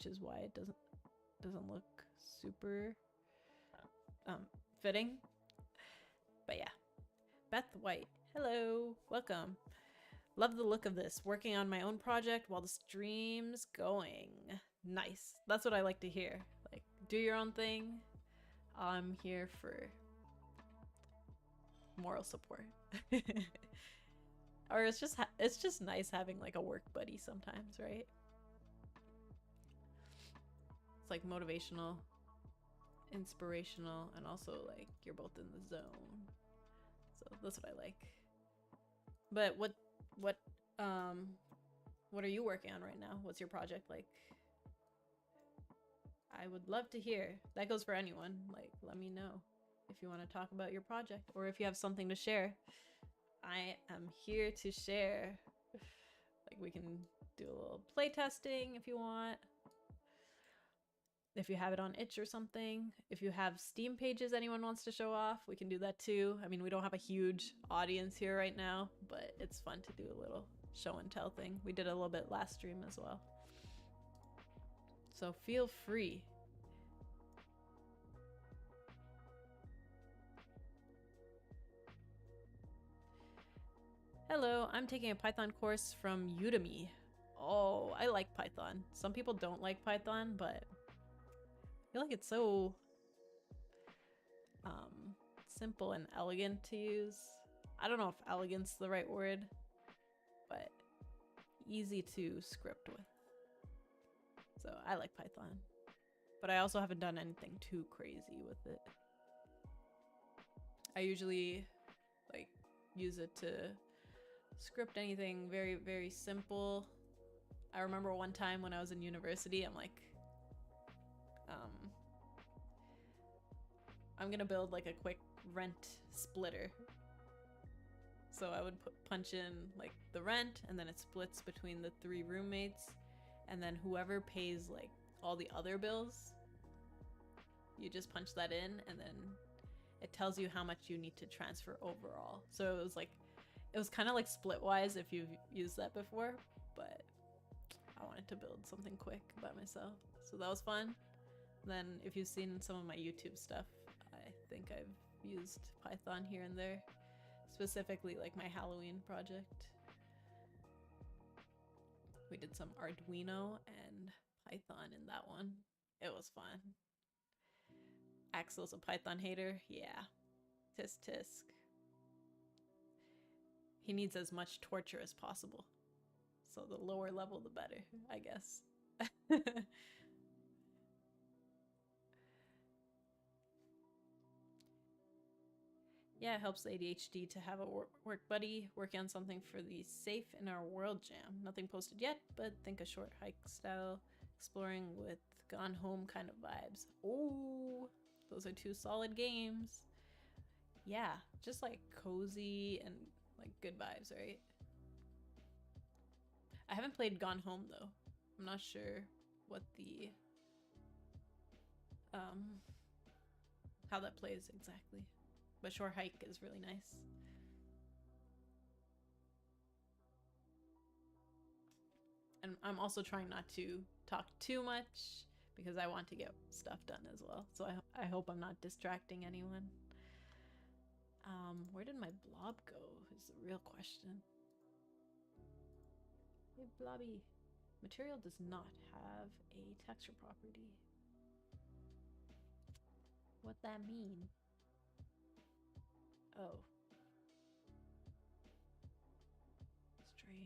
is why it doesn't look super fitting. But yeah. Beth White, hello, welcome. Love the look of this. Working on my own project while the stream's going. Nice. That's what I like to hear. Like, do your own thing. I'm here for moral support. Or it's just nice having like a work buddy sometimes, right? It's like motivational, inspirational, and also like you're both in the zone. So that's what I like. But what are you working on right now? What's your project like? I would love to hear. That goes for anyone. Like, let me know if you want to talk about your project or if you have something to share. I am here to share. Like, we can do a little play testing if you want. If you have it on itch or something. If you have Steam pages anyone wants to show off, we can do that too. I mean, we don't have a huge audience here right now, but it's fun to do a little show and tell thing. We did a little bit last stream as well. So feel free. Hello, I'm taking a Python course from Udemy. Oh, I like Python. Some people don't like Python, but I feel like it's so simple and elegant to use. I don't know if elegant's the right word, but easy to script with. So I like Python, but I also haven't done anything too crazy with it. I usually like use it to script anything very, very simple. I remember one time when I was in university, I'm like, I'm gonna build like a quick rent splitter. So I would punch in like the rent, and then it splits between the 3 roommates, and then whoever pays like all the other bills, you just punch that in, and then it tells you how much you need to transfer overall. So it was kind of like Splitwise if you've used that before, but I wanted to build something quick by myself. So that was fun. Then if you've seen some of my YouTube stuff, I think I've used Python here and there. Specifically like my Halloween project. We did some Arduino and Python in that one. It was fun. Axel's a Python hater. Yeah. Tisk tisk. He needs as much torture as possible. So the lower level, the better, I guess. Yeah, it helps ADHD to have a work buddy working on something for the Safe in Our World jam. Nothing posted yet, but think a short hike style, exploring with Gone Home kind of vibes. Oh, those are 2 solid games. Yeah, just like cozy and like good vibes, right? I haven't played Gone Home though. I'm not sure what the how that plays exactly. But Short Hike is really nice. And I'm also trying not to talk too much because I want to get stuff done as well. So I hope I'm not distracting anyone. Where did my blob go is the real question. Hey, blobby. Material does not have a texture property. What that mean? Oh. Strange.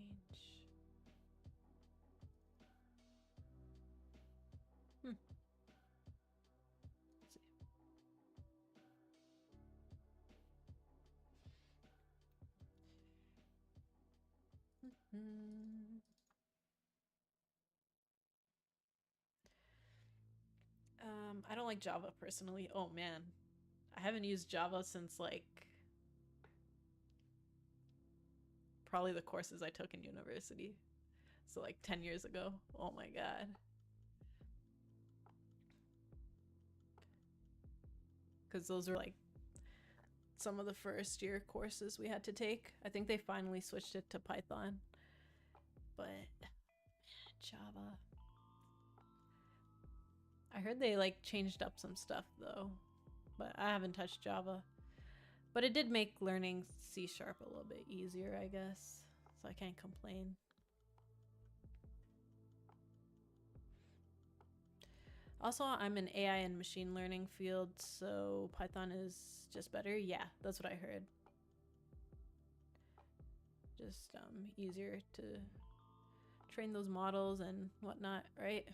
Let's see. I don't like Java personally. Oh man. I haven't used Java since like probably the courses I took in university. So like 10 years ago. Oh my god. Because those were like some of the first year courses we had to take. I think they finally switched it to Python. But Java. I heard they like changed up some stuff though. But I haven't touched Java. But it did make learning C# a little bit easier, I guess. So I can't complain. Also, I'm in AI and machine learning field, so Python is just better. Yeah, that's what I heard. Just easier to train those models and whatnot, right?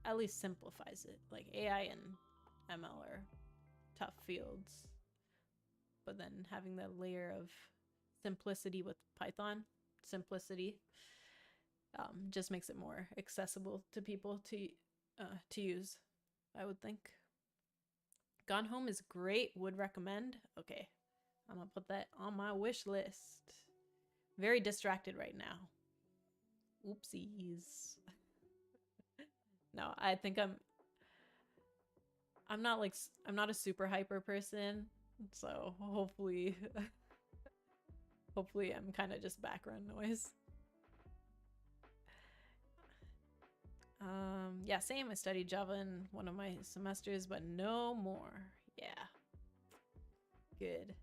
At least simplifies it. Like AI and ML are tough fields, but then having that layer of simplicity with Python, just makes it more accessible to people to use, I would think. Gone Home is great. Would recommend. Okay, I'm gonna put that on my wish list. Very distracted right now. Oopsies. No, I think I'm not a super hyper person, so hopefully I'm kind of just background noise. Yeah, same. I studied Java in one of my semesters, but no more. Yeah. Good.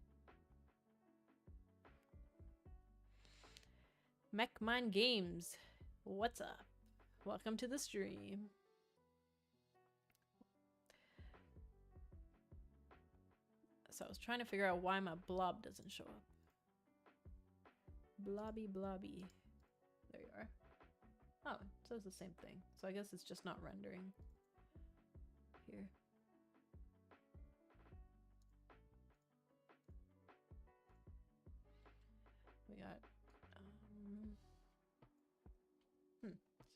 MechMine Games, what's up? Welcome to the stream. So I was trying to figure out why my blob doesn't show up. Blobby blobby. There you are. Oh, it says the same thing. So I guess it's just not rendering here.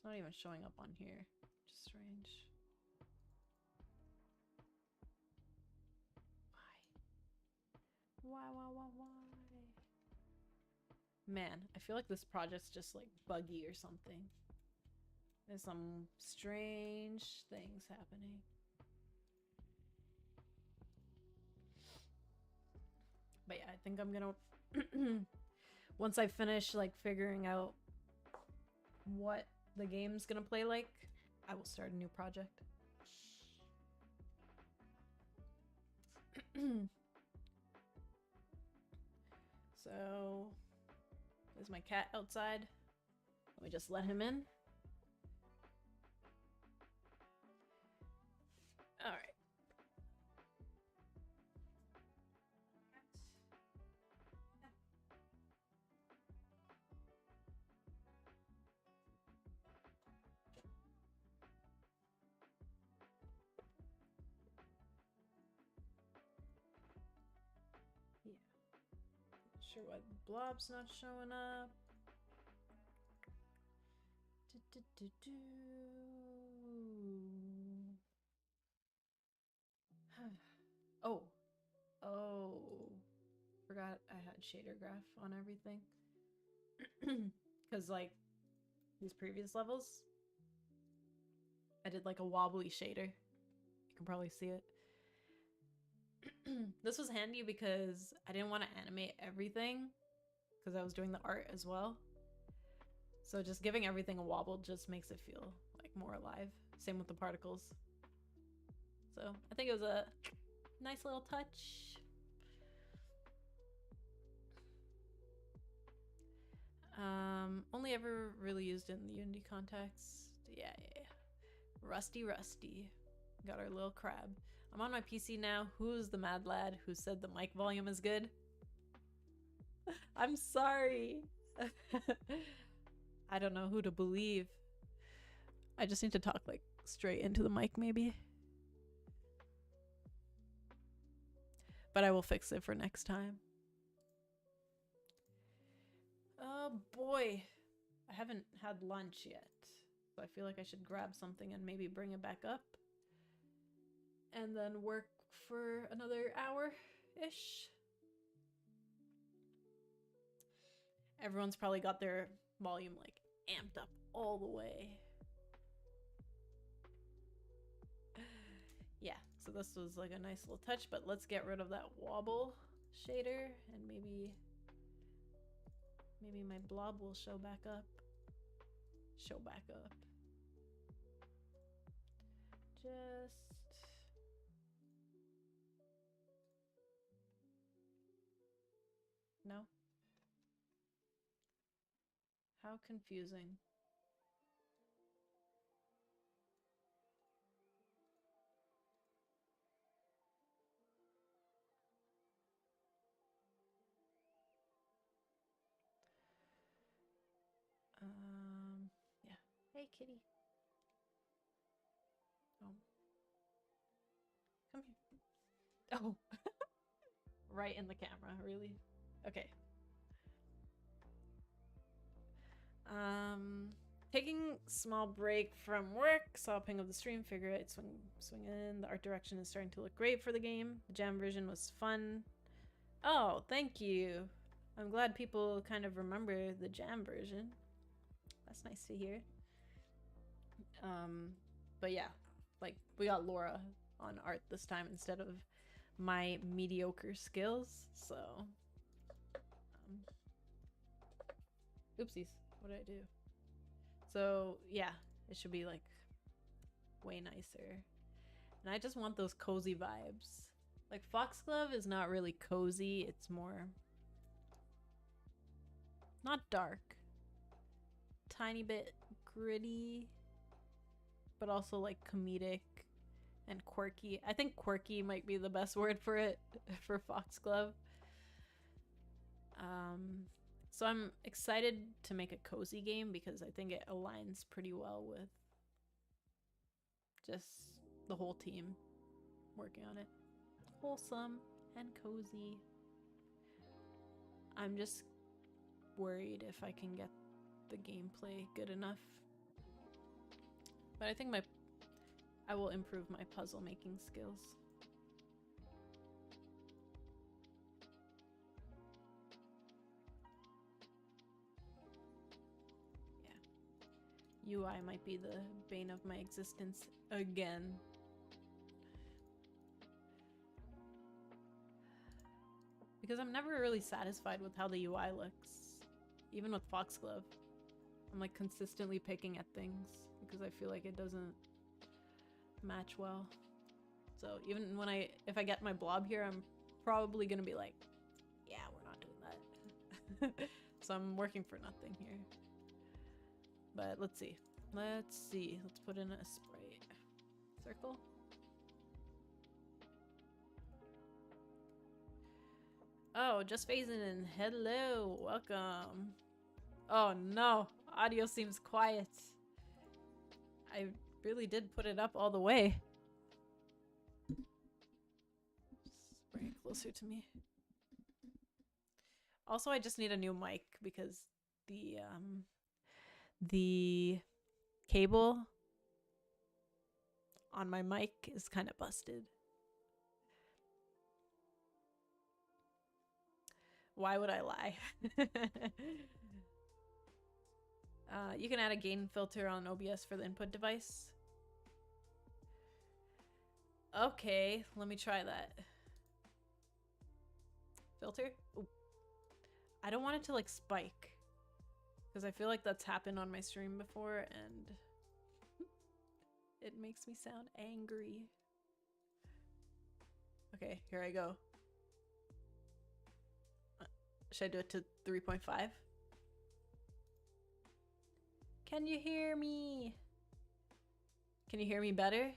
not even showing up on here. Just strange. Why? Man, I feel like this project's just like buggy or something. There's some strange things happening. But yeah, I think I'm gonna once I finish like figuring out what the game's gonna play like, I will start a new project. So there's my cat outside. Let me just let him in. All right. Yeah. Not sure why the blob's not showing up. Oh. Forgot I had shader graph on everything. Because like these previous levels, I did like a wobbly shader. You can probably see it. This was handy because I didn't want to animate everything because I was doing the art as well. So just giving everything a wobble just makes it feel like more alive. Same with the particles. So I think it was a nice little touch. Only ever really used in the Unity context. Yeah. Rusty. Got our little crab. I'm on my PC now. Who's the mad lad who said the mic volume is good? I'm sorry. I don't know who to believe. I just need to talk like straight into the mic maybe. But I will fix it for next time. Oh boy. I haven't had lunch yet. So I feel like I should grab something and maybe bring it back up. And then work for another hour-ish. Everyone's probably got their volume like amped up all the way. Yeah, so this was like a nice little touch, but let's get rid of that wobble shader and maybe my blob will show back up. Just no. How confusing. Yeah. Hey, kitty. Oh. Come here. Oh. Right in the camera, really? Okay. Taking small break from work, saw a ping of the stream, figure it swing in. The art direction is starting to look great for the game. The jam version was fun. Oh, thank you. I'm glad people kind of remember the jam version. That's nice to hear. But yeah, like we got Laura on art this time instead of my mediocre skills, so oopsies, what did I do? So yeah, it should be like way nicer. And I just want those cozy vibes. Like Foxglove is not really cozy, it's more not dark, tiny bit gritty, but also like comedic and quirky. I think quirky might be the best word for it for Foxglove. So I'm excited to make a cozy game because I think it aligns pretty well with just the whole team working on it. Wholesome and cozy. I'm just worried if I can get the gameplay good enough. But I think I will improve my puzzle making skills. Yeah. UI might be the bane of my existence again. Because I'm never really satisfied with how the UI looks. Even with Foxglove. I'm like consistently picking at things because I feel like it doesn't match well. So even when if I get my blob here, I'm probably gonna be like, yeah, we're not doing that. So I'm working for nothing here. But let's see. Let's put in a sprite circle. Oh, just phasing in. Hello, welcome. Oh no, audio seems quiet. I really did put it up all the way. Just bring it closer to me. Also, I just need a new mic because the cable on my mic is kind of busted. Why would I lie? You can add a gain filter on OBS for the input device. Okay, let me try that. Filter? Ooh. I don't want it to like spike. Because I feel like that's happened on my stream before and it makes me sound angry. Okay, here I go. Should I do it to 3.5? Can you hear me? Can you hear me better?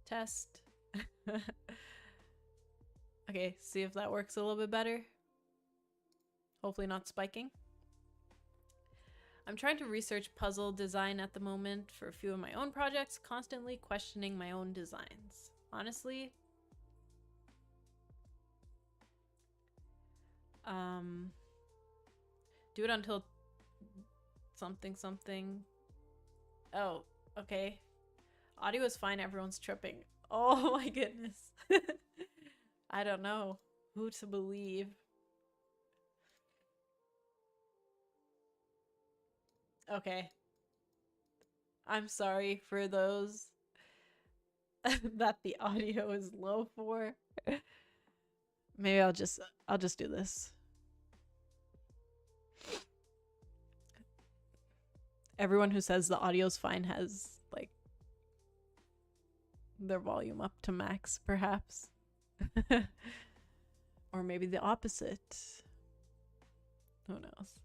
Test. Okay, see if that works a little bit better. Hopefully not spiking. I'm trying to research puzzle design at the moment for a few of my own projects, constantly questioning my own designs. Honestly, do it until something. Oh, okay. Audio is fine, everyone's tripping. Oh my goodness. I don't know who to believe. Okay. I'm sorry for those that the audio is low for. Maybe I'll just do this. Everyone who says the audio's fine has like their volume up to max, perhaps. Or maybe the opposite. Who knows?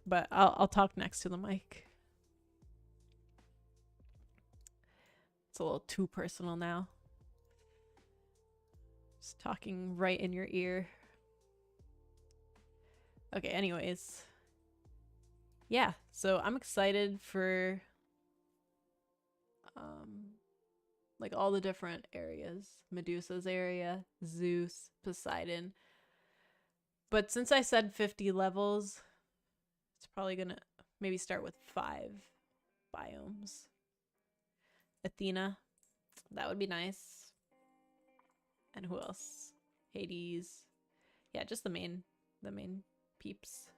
But I'll talk next to the mic. It's a little too personal now. Just talking right in your ear. Okay, anyways. Yeah, so I'm excited for like all the different areas. Medusa's area, Zeus, Poseidon. But since I said 50 levels, it's probably gonna maybe start with 5 biomes. Athena, that would be nice. And who else? Hades. Yeah, just the main peeps.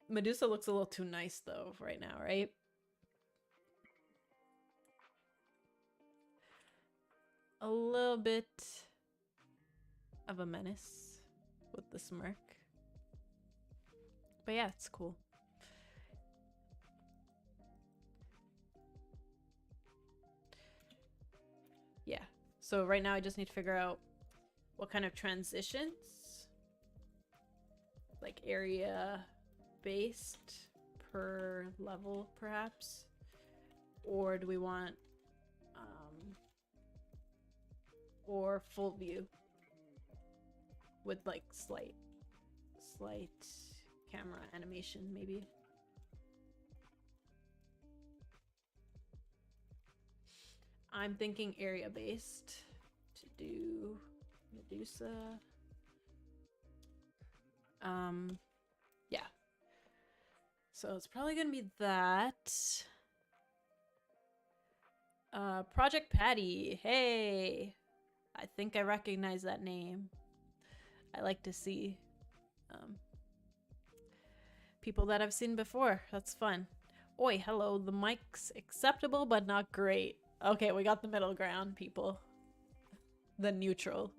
Medusa looks a little too nice though right now, right? A little bit of a menace with the smirk. But yeah, it's cool. Yeah, so right now I just need to figure out what kind of transitions, like area based per level perhaps, or do we want or full view with like slight camera animation maybe. I'm thinking area based to do Medusa. Yeah. So it's probably gonna be that. Project Patty. Hey, I think I recognize that name. I like to see people that I've seen before. That's fun. Oi, hello. The mic's acceptable, but not great. Okay, we got the middle ground, people. The neutral.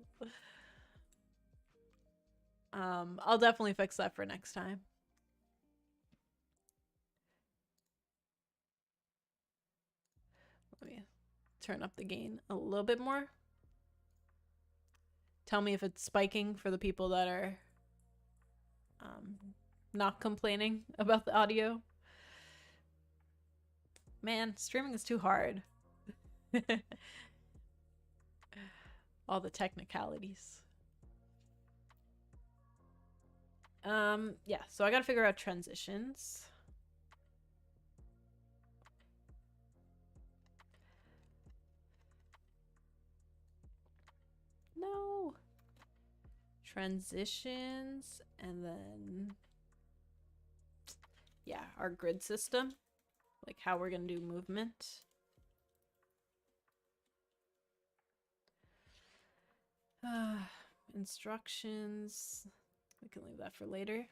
I'll definitely fix that for next time. Let me turn up the gain a little bit more. Tell me if it's spiking for the people that are not complaining about the audio. Man, streaming is too hard. All the technicalities. Yeah, so I gotta figure out transitions. No. Transitions, and then yeah, our grid system, like how we're gonna do movement. Instructions, we can leave that for later.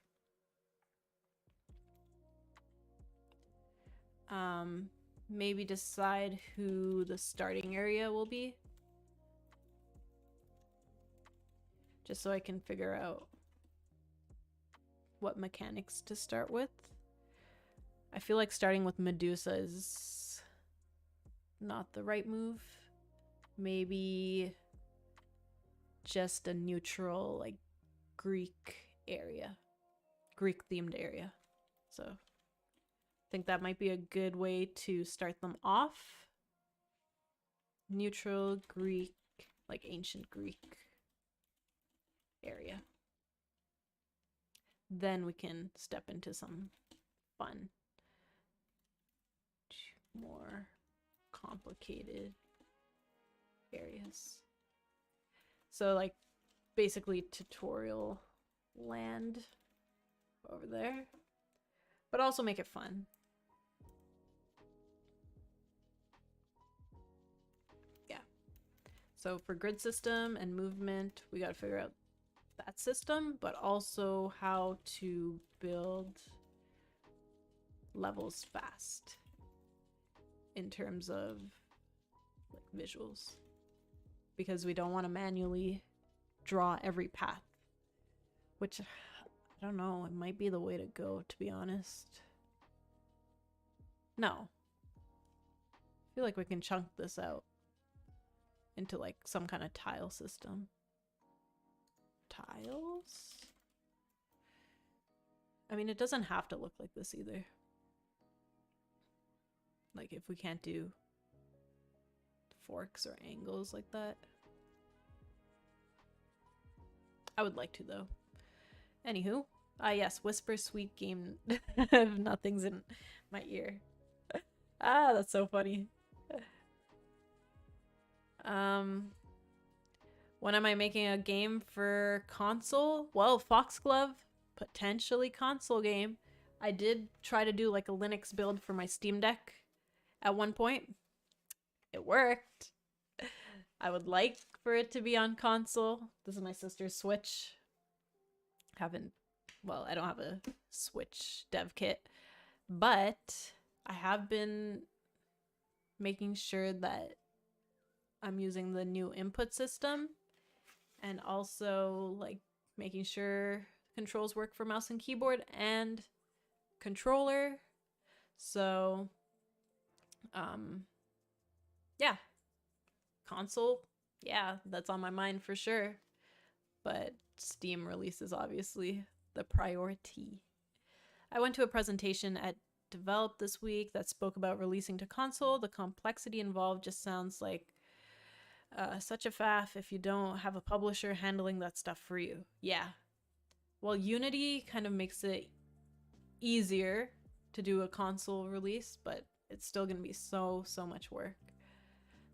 Maybe decide who the starting area will be, just so I can figure out what mechanics to start with. I feel like starting with Medusa is not the right move. Maybe just a neutral, like, Greek area. Greek themed area. So I think that might be a good way to start them off. Neutral Greek, like ancient Greek area. Then we can step into some fun, more complicated areas. So like basically tutorial land over there, but also make it fun. Yeah. So for grid system and movement, we got to figure out that system, but also how to build levels fast in terms of like visuals, because we don't want to manually draw every path, which I don't know, it might be the way to go, to be honest. No. I feel like we can chunk this out into like some kind of tile system. Tiles? I mean, it doesn't have to look like this either. Like if we can't do forks or angles like that. I would like to though. Anywho, yes, whisper sweet game. Nothing's in my ear. Ah, that's so funny. When am I making a game for console? Well, Foxglove, potentially console game. I did try to do like a Linux build for my Steam Deck at one point. It worked. I would like for it to be on console. This is my sister's Switch. I don't have a Switch dev kit, but I have been making sure that I'm using the new input system, and also like making sure controls work for mouse and keyboard and controller. So yeah, console, yeah, that's on my mind for sure, but Steam release is obviously the priority. I went to a presentation at Develop this week that spoke about releasing to console. The complexity involved just sounds like such a faff if you don't have a publisher handling that stuff for you. Yeah. Well, Unity kind of makes it easier to do a console release, but it's still going to be so much work.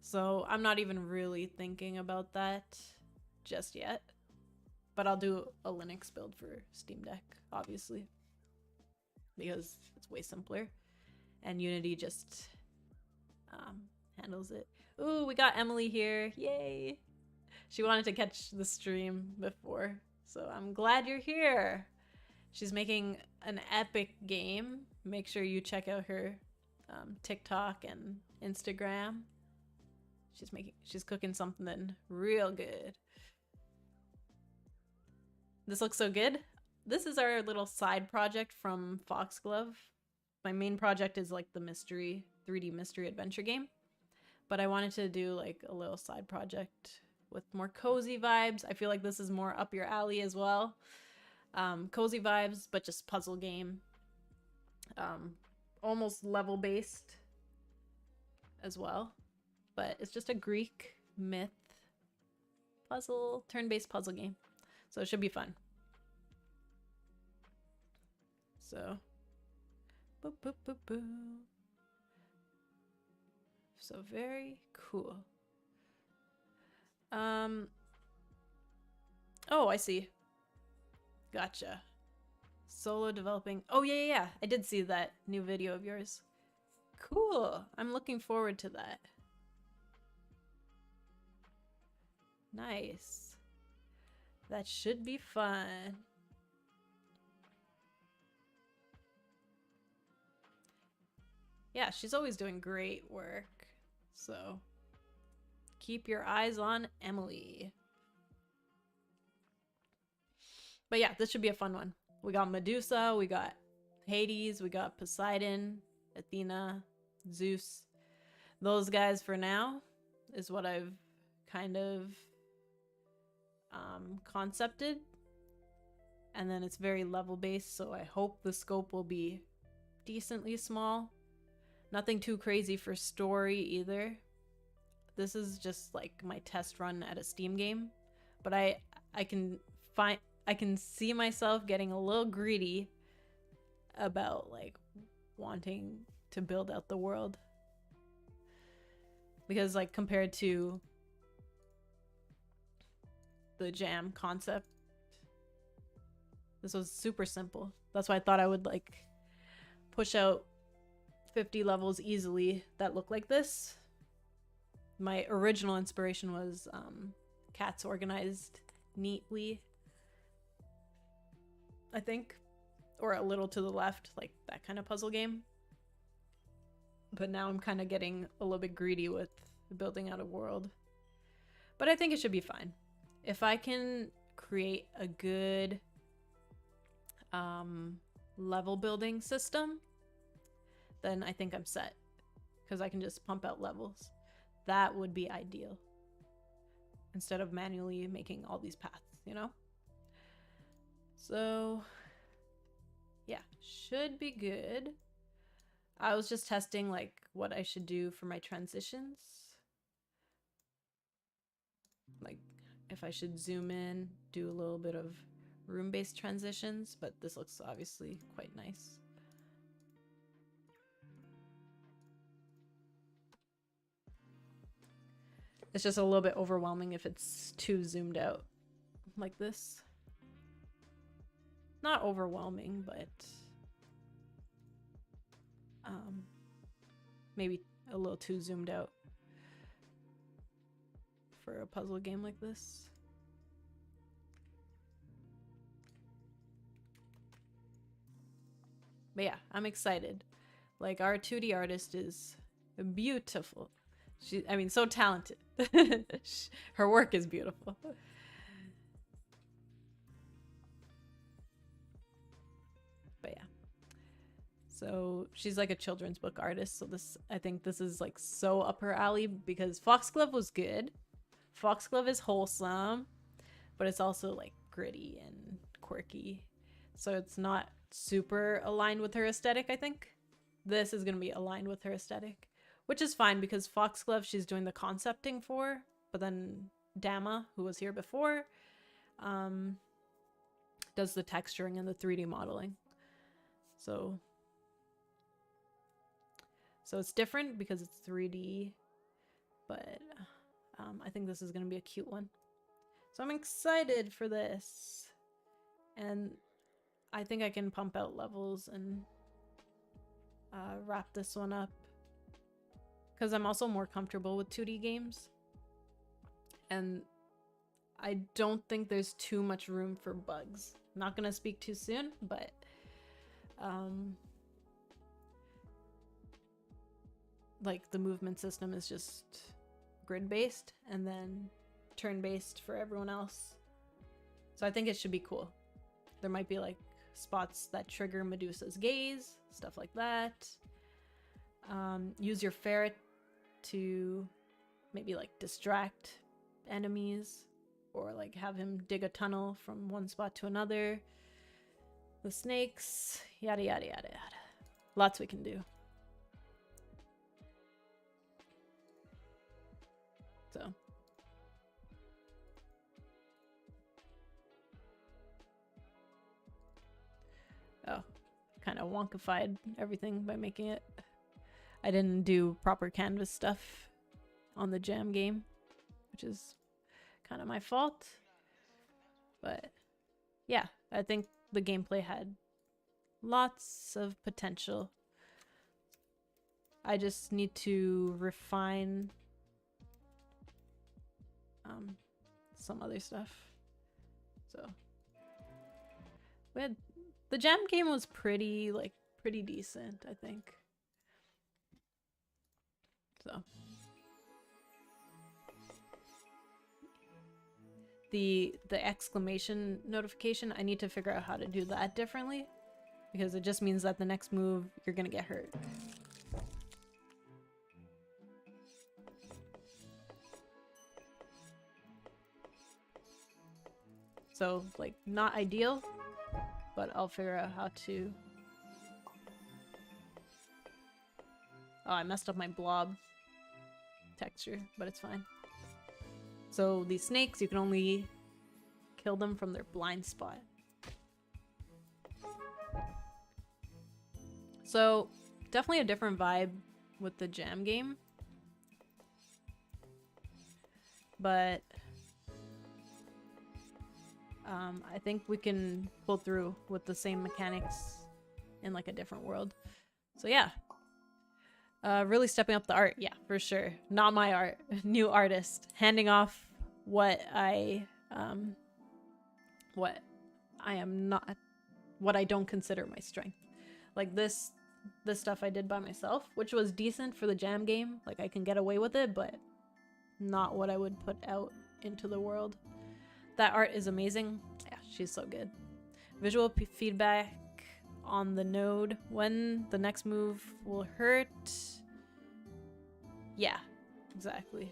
So I'm not even really thinking about that just yet. But I'll do a Linux build for Steam Deck, obviously. because it's way simpler, and Unity just handles it. Ooh, we got Emily here. Yay! She wanted to catch the stream before, so I'm glad you're here. She's making an epic game. Make sure you check out her TikTok and Instagram. She's cooking something real good. This looks so good. This is our little side project from Foxglove. My main project is like the 3D mystery adventure game. But I wanted to do like a little side project with more cozy vibes. I feel like this is more up your alley as well. Cozy vibes, but just puzzle game. Almost level based as well. But it's just a Greek myth puzzle, turn-based puzzle game. So it should be fun. So, boop, boop, boop, boop. So very cool. Oh, I see. Gotcha. Solo developing. Oh, yeah. I did see that new video of yours. Cool. I'm looking forward to that. Nice. That should be fun. Yeah, she's always doing great work. So keep your eyes on Emily. But yeah, this should be a fun one. We got Medusa, we got Hades, we got Poseidon, Athena, Zeus. Those guys for now is what I've kind of concepted. And then it's very level based, so I hope the scope will be decently small. Nothing too crazy for story either. This is just like my test run at a Steam game, but I can see myself getting a little greedy about like wanting to build out the world, because like compared to the Jam concept, this was super simple. That's why I thought I would like push out 50 levels easily that look like this. My original inspiration was cats organized neatly, I think, or a little to the left, like that kind of puzzle game. But now I'm kind of getting a little bit greedy with building out a world. But I think it should be fine. If I can create a good level building system, then I think I'm set, because I can just pump out levels. That would be ideal, instead of manually making all these paths, you know? So yeah, should be good. I was just testing like what I should do for my transitions. Like if I should zoom in, do a little bit of room-based transitions, but this looks obviously quite nice. It's just a little bit overwhelming if it's too zoomed out like this. Not overwhelming, but maybe a little too zoomed out for a puzzle game like this. But yeah, I'm excited. Like, our 2D artist is beautiful. I mean, so talented. Her work is beautiful. But yeah. So she's like a children's book artist. So I think this is like so up her alley, because Foxglove was good. Foxglove is wholesome, but it's also like gritty and quirky. So it's not super aligned with her aesthetic, I think. This is going to be aligned with her aesthetic, which is fine, because Foxglove she's doing the concepting for, but then Dama, who was here before, does the texturing and the 3D modeling. So it's different because it's 3D, but I think this is going to be a cute one. So I'm excited for this. And I think I can pump out levels and wrap this one up. Because I'm also more comfortable with 2D games. And I don't think there's too much room for bugs. Not gonna speak too soon, but like the movement system is just grid-based and then turn-based for everyone else. So I think it should be cool. There might be like spots that trigger Medusa's gaze, stuff like that. Use your ferret to maybe like distract enemies or like have him dig a tunnel from one spot to another. The snakes, yada yada yada yada. Lots we can do. So. Oh, kind of wonkified everything by making it. I didn't do proper canvas stuff on the jam game, which is kind of my fault. But yeah, I think the gameplay had lots of potential. I just need to refine some other stuff. So the jam game was pretty decent, I think. So the exclamation notification, I need to figure out how to do that differently, because it just means that the next move you're gonna get hurt. So like not ideal, but I'll figure out how to. Oh, I messed up my blob texture, but it's fine. So these snakes, you can only kill them from their blind spot. So definitely a different vibe with the jam game. But I think we can pull through with the same mechanics in like a different world. So yeah. Really stepping up the art, yeah, for sure. Not my art, new artist. Handing off what I am not, what I don't consider my strength. Like this stuff I did by myself, which was decent for the jam game. Like I can get away with it, but not what I would put out into the world. That art is amazing. Yeah, she's so good. Visual feedback on the node when the next move will hurt. Yeah, exactly.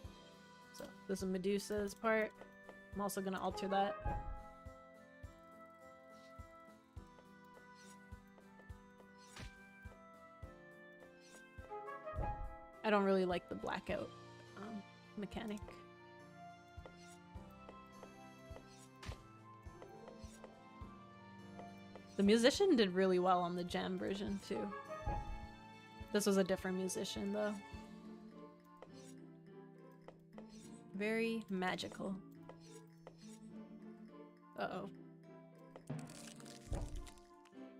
So this is Medusa's part. I'm also gonna alter that. I don't really like the blackout mechanic. The musician did really well on the jam version too. This was a different musician though. Very magical. Uh-oh.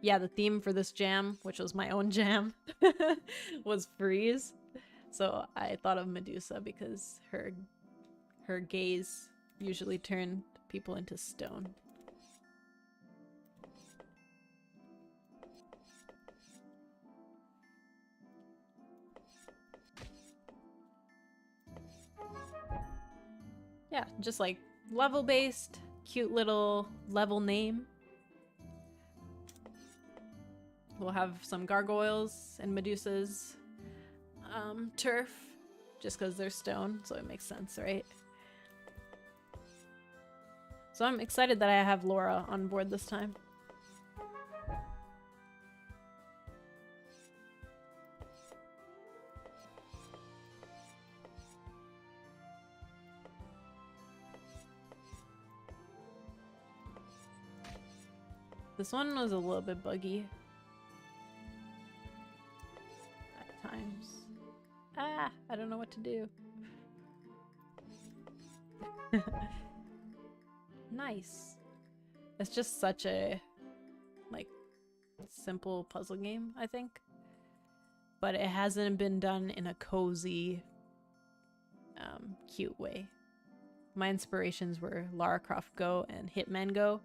Yeah, the theme for this jam, which was my own jam, was freeze. So I thought of Medusa because her gaze usually turned people into stone. Yeah, just like level-based, cute little level name. We'll have some gargoyles and Medusa's turf, just because they're stone, so it makes sense, right? So I'm excited that I have Laura on board this time. This one was a little bit buggy at times. Ah, I don't know what to do. Nice. It's just such a, like, simple puzzle game, I think. but it hasn't been done in a cozy, cute way. My inspirations were Lara Croft Go and Hitman Go.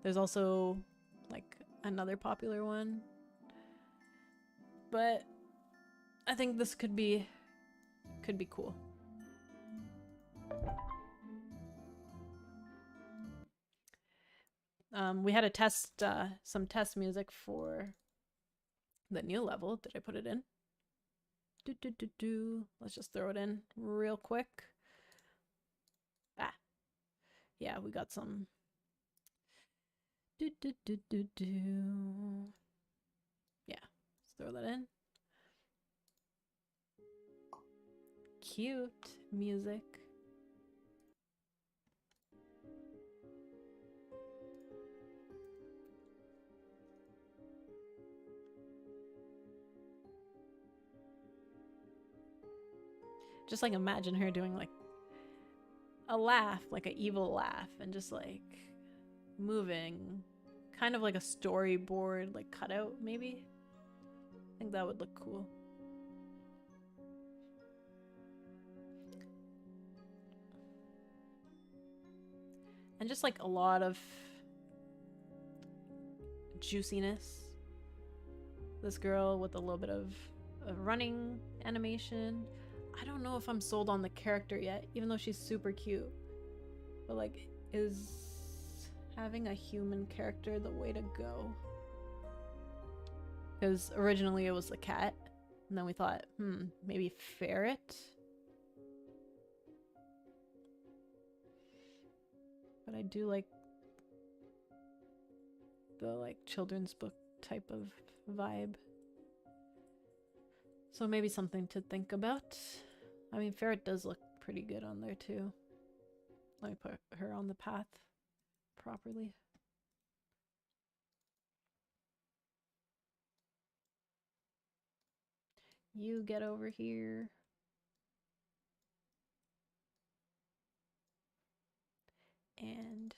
There's also like another popular one, but I think this could be cool. We had a test, some test music for the new level. Did I put it in? Let's just throw it in real quick. Ah, yeah, we got some. Yeah, let's throw that in. Cute music. Just like imagine her doing like a laugh, like an evil laugh, and just like moving, kind of like a storyboard, like cutout maybe. I think that would look cool. And just like a lot of juiciness. This girl with a little bit of running animation. I don't know if I'm sold on the character yet, even though she's super cute. But like, is having a human character the way to go? Because originally it was a cat, and then we thought, maybe ferret? But I do like the like children's book type of vibe. So maybe something to think about. I mean, ferret does look pretty good on there too. Let me put her on the path properly. You get over here. And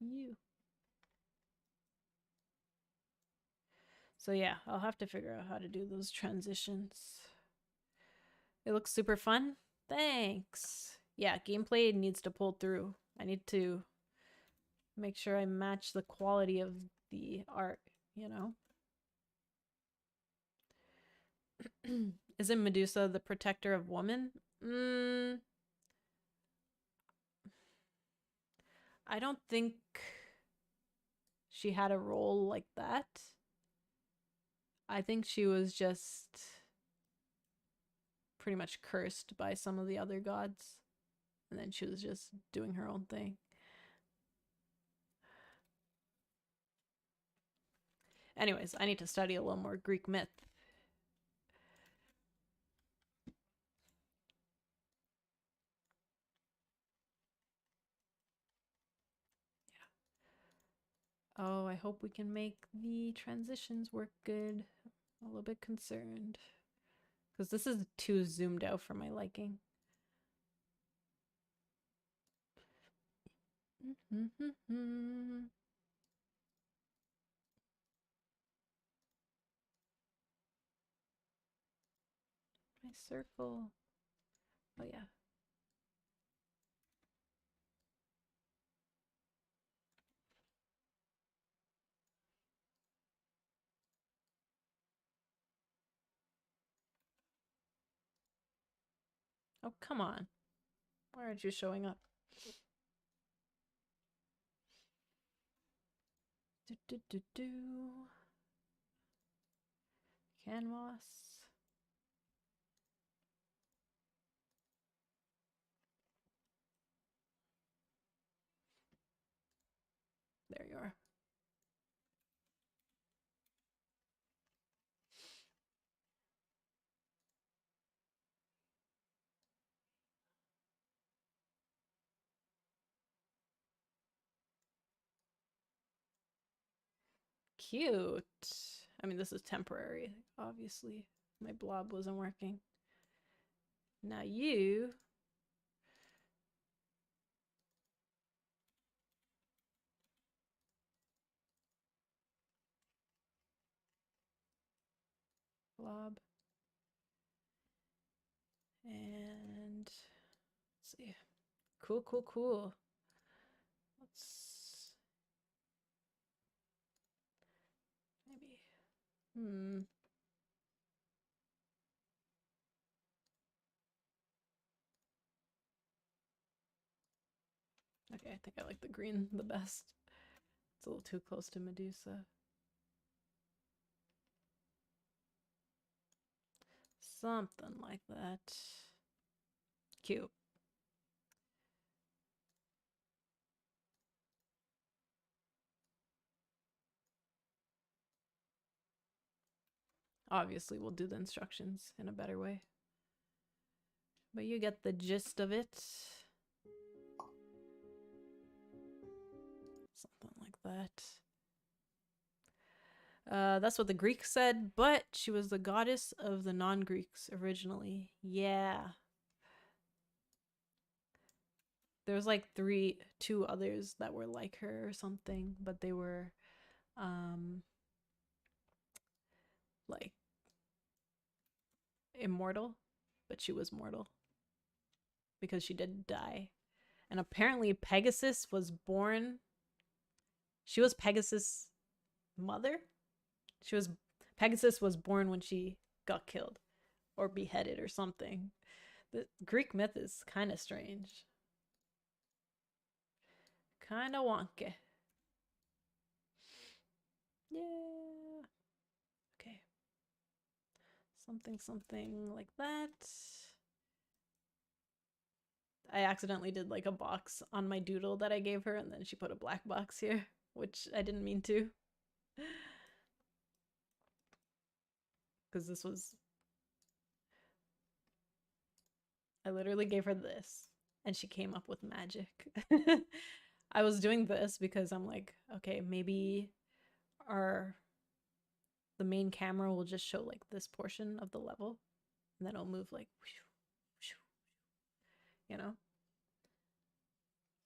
you. So yeah, I'll have to figure out how to do those transitions. It looks super fun. Thanks. Yeah, gameplay needs to pull through. I need to make sure I match the quality of the art, you know? Isn't Medusa the protector of women? I don't think she had a role like that. I think she was just pretty much cursed by some of the other gods. And then she was just doing her own thing. Anyways, I need to study a little more Greek myth. Yeah. Oh, I hope we can make the transitions work good. I'm a little bit concerned. Because this is too zoomed out for my liking. My circle. Oh yeah. Oh, come on. Why aren't you showing up? Canvas. There you are. Cute. I mean, this is temporary, obviously. My blob wasn't working. Now you. Bob. And let's see. Cool, cool, cool. Let's maybe. Okay, I think I like the green the best. It's a little too close to Medusa. Something like that. Cute. Obviously, we'll do the instructions in a better way. But you get the gist of it. Something like that. That's what the Greeks said, but she was the goddess of the non-Greeks originally. Yeah. There was like two others that were like her or something, but they were like immortal, but she was mortal because she did die. And apparently Pegasus was born. She was Pegasus' mother. Pegasus was born when she got killed or beheaded or something. The Greek myth is kind of strange. Kind of wonky. Yeah. Okay. Something like that. I accidentally did like a box on my doodle that I gave her, and then she put a black box here, which I didn't mean to. Because this was... I literally gave her this, and she came up with magic. I was doing this because I'm like, okay, maybe the main camera will just show like this portion of the level, and then it'll move like, you know?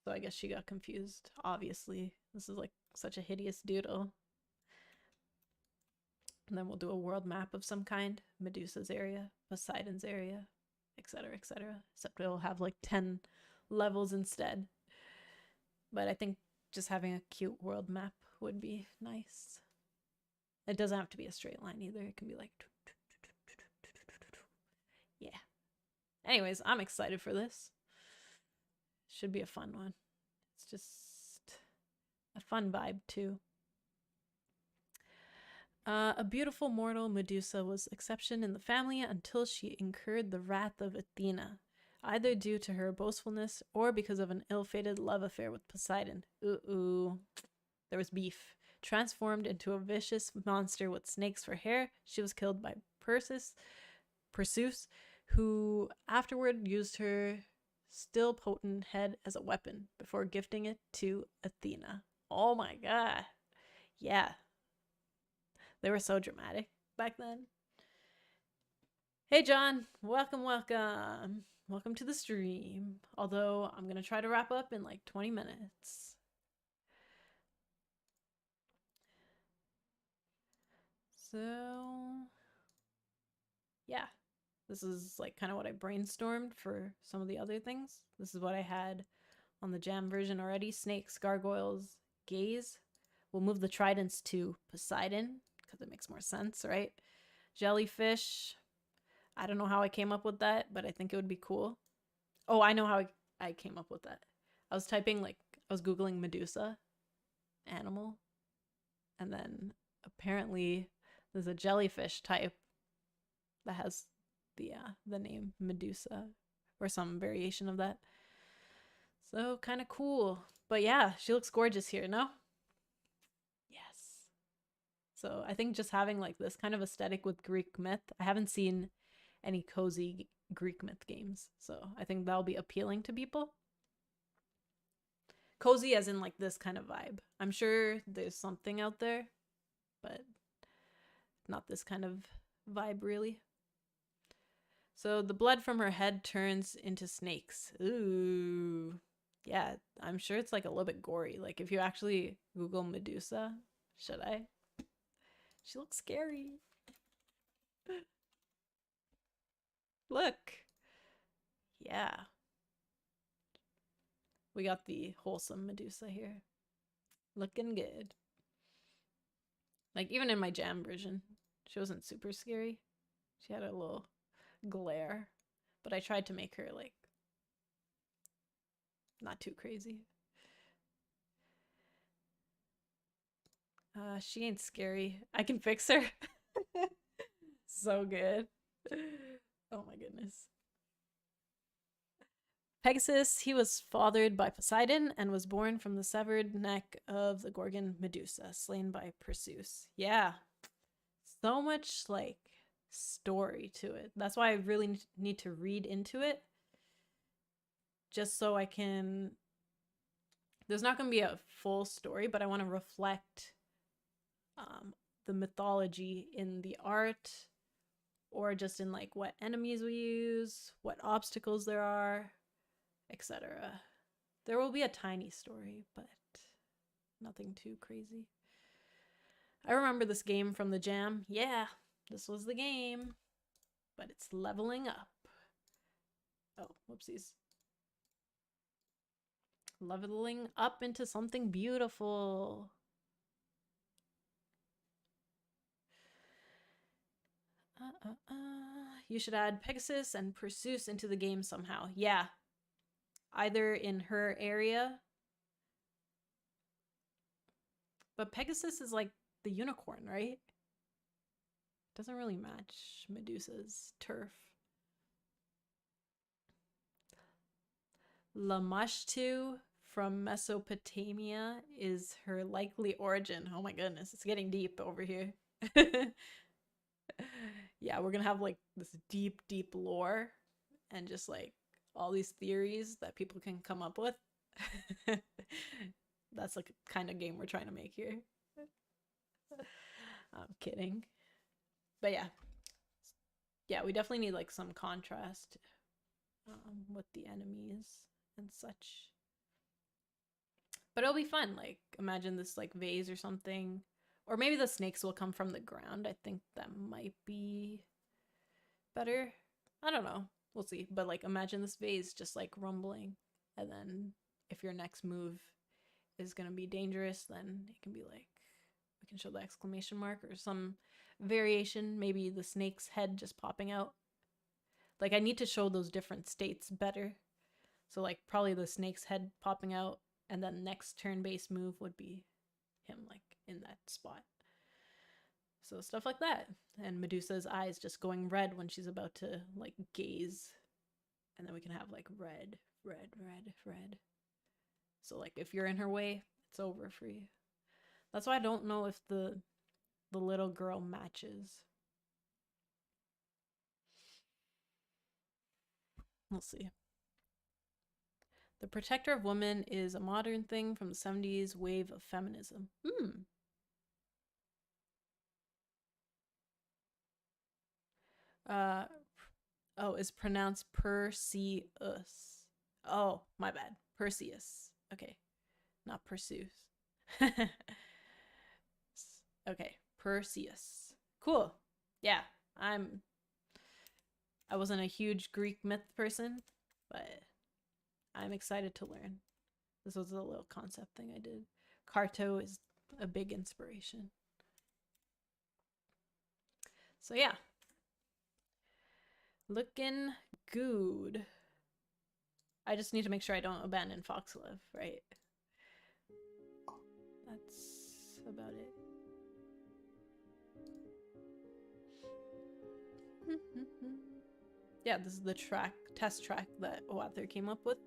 So I guess she got confused, obviously. This is like such a hideous doodle. And then we'll do a world map of some kind. Medusa's area, Poseidon's area, etc., etc. Except it'll have like 10 levels instead. But I think just having a cute world map would be nice. It doesn't have to be a straight line either. It can be like... Yeah. Anyways, I'm excited for this. Should be a fun one. It's just a fun vibe too. A beautiful mortal, Medusa was exception in the family until she incurred the wrath of Athena, either due to her boastfulness or because of an ill-fated love affair with Poseidon. Ooh. There was beef. Transformed into a vicious monster with snakes for hair, she was killed by Perseus, who afterward used her still potent head as a weapon before gifting it to Athena. Oh my god. Yeah. They were so dramatic back then. Hey John, welcome. Welcome to the stream. Although I'm gonna try to wrap up in like 20 minutes. So yeah, this is like kind of what I brainstormed for some of the other things. This is what I had on the jam version already. Snakes, gargoyles, gaze. We'll move the tridents to Poseidon because it makes more sense, right? Jellyfish. I don't know how I came up with that, but I think it would be cool. Oh, I know how I came up with that. I was Googling Medusa animal, and then apparently there's a jellyfish type that has the name Medusa or some variation of that. So kind of cool. But yeah, she looks gorgeous here, no? Yes. So I think just having like this kind of aesthetic with Greek myth, I haven't seen any cozy Greek myth games, so I think that'll be appealing to people. Cozy as in like this kind of vibe. I'm sure there's something out there, but not this kind of vibe really. So the blood from her head turns into snakes. Ooh. Yeah, I'm sure it's like a little bit gory. Like if you actually Google Medusa, should I? She looks scary. Look. Yeah. We got the wholesome Medusa here. Looking good. Like, even in my jam version, she wasn't super scary. She had a little glare. But I tried to make her, like, not too crazy. She ain't scary. I can fix her. So good. Oh my goodness. Pegasus, he was fathered by Poseidon and was born from the severed neck of the Gorgon Medusa, slain by Perseus. Yeah. So much, like, story to it. That's why I really need to read into it. Just so I can... There's not going to be a full story, but I want to reflect the mythology in the art, or just in, like, what enemies we use, what obstacles there are, etc. There will be a tiny story, but nothing too crazy. I remember this game from the jam. Yeah, this was the game, but it's leveling up. Oh, whoopsies. Leveling up into something beautiful. You should add Pegasus and Perseus into the game somehow. Yeah. Either in her area. But Pegasus is like the unicorn, right? Doesn't really match Medusa's turf. Lamashtu from Mesopotamia is her likely origin. Oh my goodness, it's getting deep over here. Yeah, we're gonna have like this deep, deep lore and just like all these theories that people can come up with. That's like the kind of game we're trying to make here. I'm kidding. But yeah. Yeah, we definitely need like some contrast with the enemies and such. But it'll be fun. Like, imagine this like vase or something. Or maybe the snakes will come from the ground. I think that might be better. I don't know. We'll see. But like, imagine this vase just like rumbling. And then if your next move is going to be dangerous, then it can be like, we can show the exclamation mark or some variation. Maybe the snake's head just popping out. Like, I need to show those different states better. So like probably the snake's head popping out, and then next turn-based move would be him like in that spot. So stuff like that. And Medusa's eyes just going red when she's about to like gaze. And then we can have like red, red, red, red. So like if you're in her way, it's over for you. That's why I don't know if the little girl matches. We'll see. The protector of women is a modern thing from the 70s wave of feminism. Oh, it's pronounced Perseus. Oh, my bad. Perseus. Okay. Not Perseus. Okay. Perseus. Cool. Yeah. I wasn't a huge Greek myth person, but I'm excited to learn. This was a little concept thing I did. Carto is a big inspiration. So yeah. Looking good. I just need to make sure I don't abandon Foxglove, right? That's about it. Yeah, this is the test track that Oathr came up with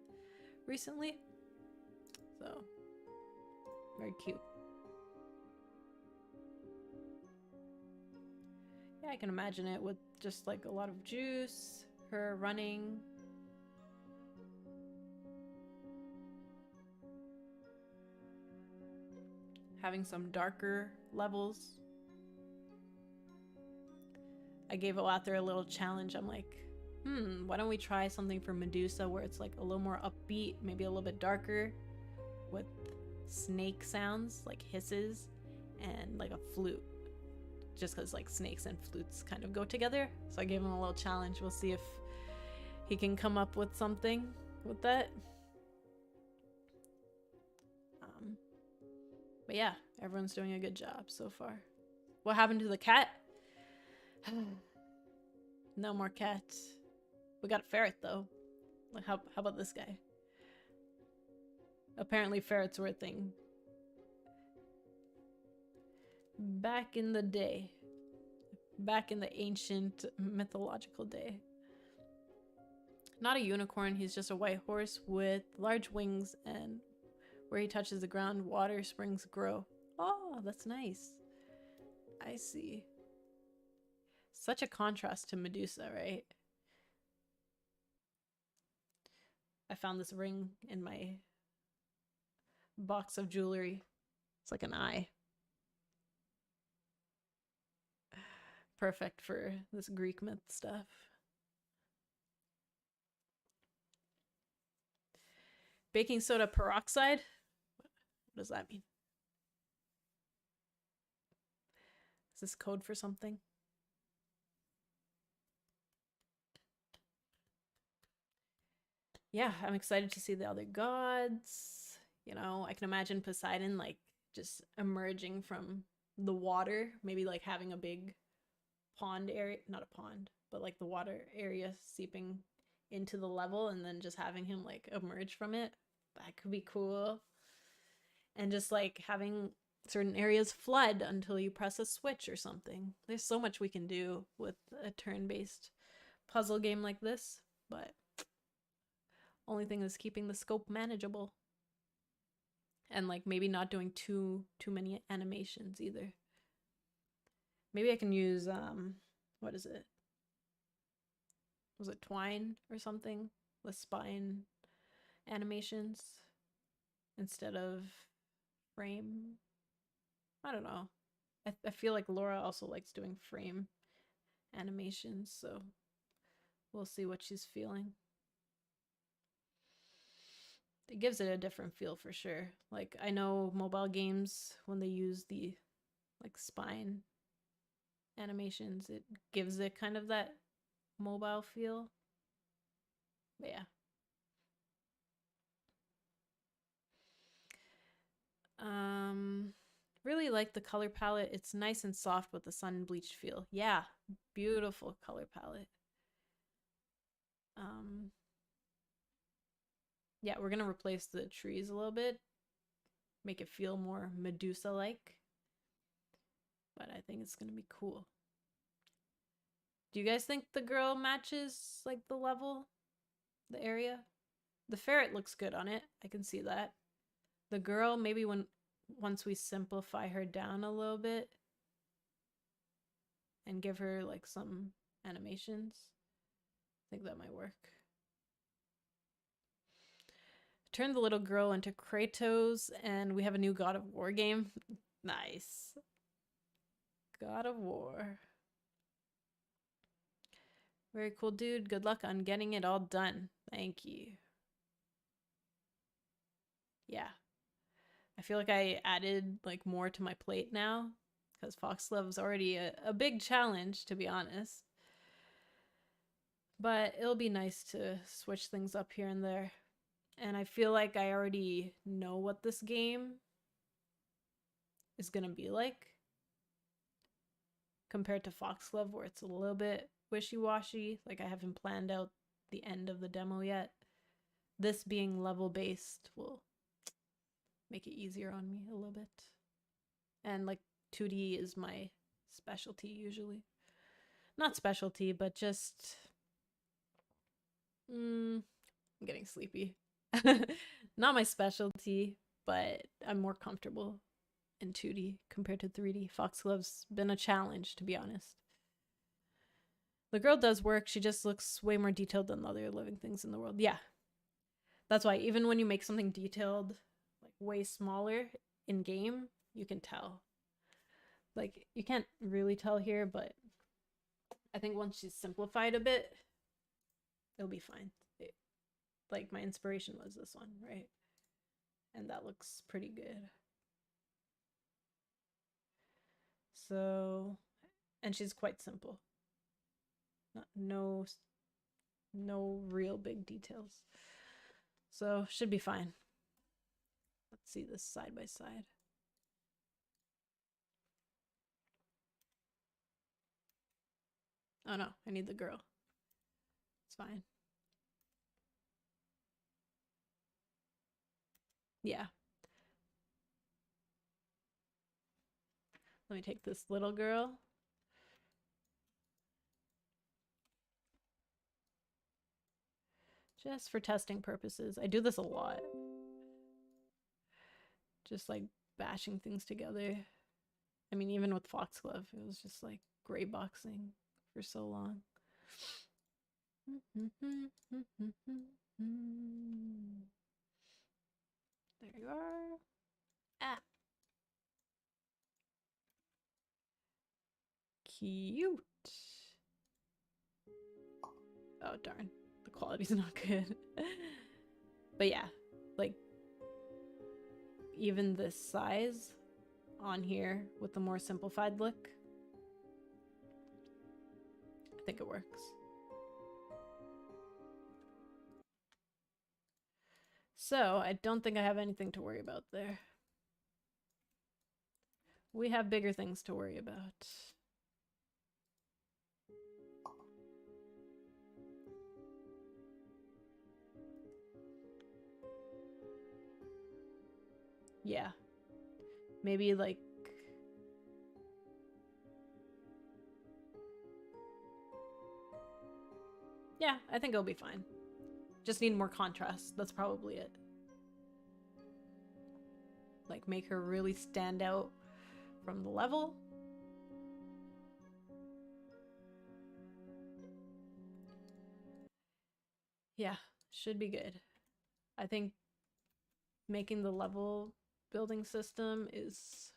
recently. So, very cute. Yeah, I can imagine it with just like a lot of juice, her running. Having some darker levels. I gave Oathr a little challenge. I'm like, why don't we try something for Medusa where it's like a little more upbeat, maybe a little bit darker, with snake sounds, like hisses, and like a flute. Just because like snakes and flutes kind of go together. So I gave him a little challenge. We'll see if he can come up with something with that. But yeah, everyone's doing a good job so far. What happened to the cat? No more cats. We got a ferret though. Like how about this guy? Apparently ferrets were a thing. Back in the day. Back in the ancient mythological day. Not a unicorn, he's just a white horse with large wings, and where he touches the ground, water springs grow. Oh, that's nice. I see. Such a contrast to Medusa, right? I found this ring in my box of jewelry. It's like an eye. Perfect for this Greek myth stuff. Baking soda peroxide? What does that mean? Is this code for something? Yeah, I'm excited to see the other gods. You know, I can imagine Poseidon like just emerging from the water, maybe like having a big pond area, not a pond, but like the water area seeping into the level and then just having him like emerge from it. That could be cool. And just like having certain areas flood until you press a switch or something. There's so much we can do with a turn-based puzzle game like this, but only thing is keeping the scope manageable. And like maybe not doing too many animations either. Maybe I can use what is it? Was it twine or something? The spine animations instead of frame. I don't know. I feel like Laura also likes doing frame animations, so we'll see what she's feeling. It gives it a different feel for sure. Like I know mobile games, when they use the like spine animations, it gives it kind of that mobile feel. But yeah. Really like the color palette. It's nice and soft with the sun bleached feel. Yeah, beautiful color palette. Yeah, we're gonna replace the trees a little bit, make it feel more Medusa-like. But I think it's gonna be cool. Do you guys think the girl matches like the level, the area? The ferret looks good on it. I can see that. The girl, maybe once we simplify her down a little bit and give her like some animations, I think that might work. Turn the little girl into Kratos, and we have a new God of War game. Nice. God of War. Very cool, dude. Good luck on getting it all done. Thank you. Yeah. I feel like I added like more to my plate now because Foxglove's already a big challenge, to be honest. But it'll be nice to switch things up here and there. And I feel like I already know what this game is going to be like compared to Foxglove, where it's a little bit wishy-washy. Like I haven't planned out the end of the demo yet. This being level-based will make it easier on me a little bit. And like 2D is my specialty usually. Not specialty, but just... I'm getting sleepy. Not my specialty, but I'm more comfortable in 2D compared to 3D. Foxglove's been a challenge, to be honest. The girl does work, she just looks way more detailed than the other living things in the world. Yeah. That's why even when you make something detailed, like way smaller in game, you can tell. Like, you can't really tell here, but I think once she's simplified a bit, it'll be fine. Like, my inspiration was this one, right? And that looks pretty good. So, and she's quite simple. No No real big details. So should be fine. Let's see this side by side. Oh no, I need the girl. It's fine. Yeah. Let me take this little girl. Just for testing purposes. I do this a lot. Just like bashing things together. I mean, even with Foxglove, it was just like gray boxing for so long. There you are. Ah. Cute. Oh, darn. The quality's not good. But yeah, like, even this size on here with the more simplified look, I think it works. So, I don't think I have anything to worry about there. We have bigger things to worry about. Yeah. Maybe like... Yeah, I think it'll be fine. Just need more contrast. That's probably it. Like, make her really stand out from the level. Yeah, should be good. I think making the level building system is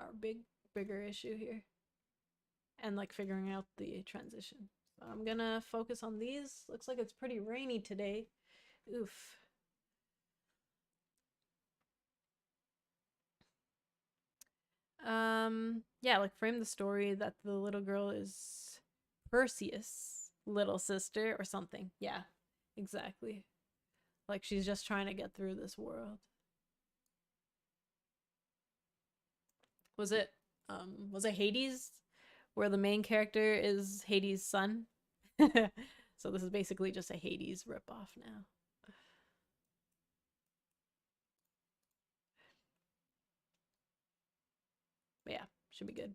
our bigger issue here. And like figuring out the transition. So I'm gonna focus on these. Looks like it's pretty rainy today. Oof. Yeah, like frame the story that the little girl is Perseus' little sister or something. Yeah, exactly. Like she's just trying to get through this world. Was it Hades, where the main character is Hades' son? So this is basically just a Hades ripoff now. But yeah, should be good.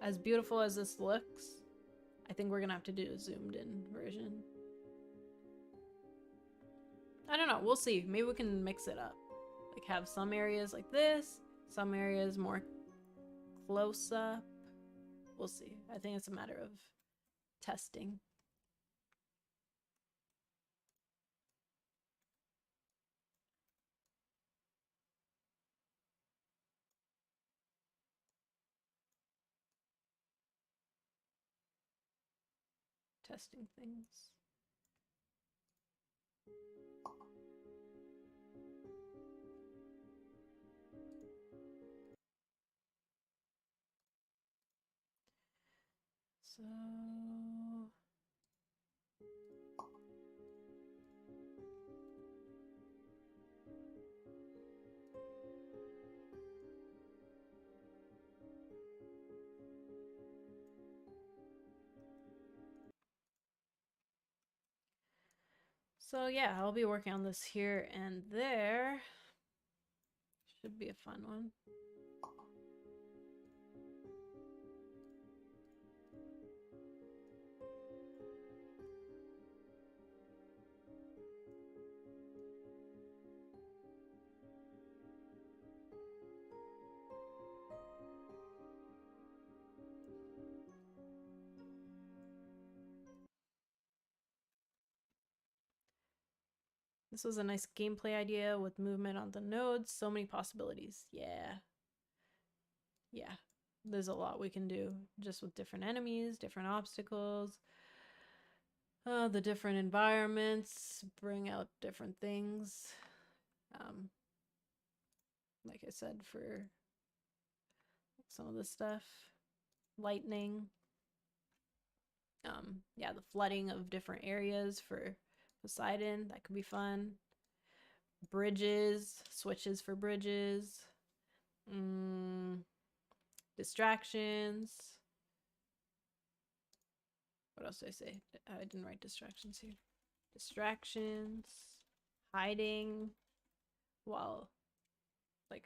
As beautiful as this looks, I think we're gonna have to do a zoomed in version. I don't know, we'll see. Maybe we can mix it up. Like have some areas like this, some areas more close up. We'll see. I think it's a matter of testing. Testing things. So So yeah, I'll be working on this here and there. Should be a fun one. This was a nice gameplay idea with movement on the nodes. So many possibilities. Yeah. Yeah. There's a lot we can do just with different enemies, different obstacles, the different environments, bring out different things. Like I said, for some of this stuff. Lightning. Yeah, the flooding of different areas for Poseidon. That could be fun. Bridges, switches for bridges. Distractions. What else did I say? I didn't write distractions here. Distractions. Hiding. Well, like,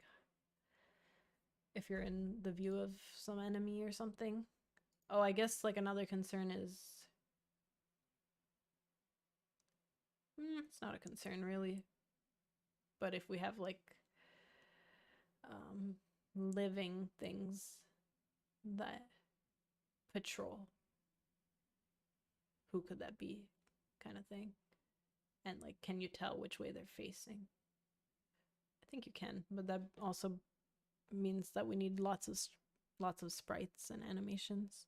if you're in the view of some enemy or something. Oh, I guess, like, another concern is... it's not a concern, really. But if we have, like, living things that patrol, who could that be, kind of thing. And, like, can you tell which way they're facing? I think you can, but that also means that we need lots of sprites and animations.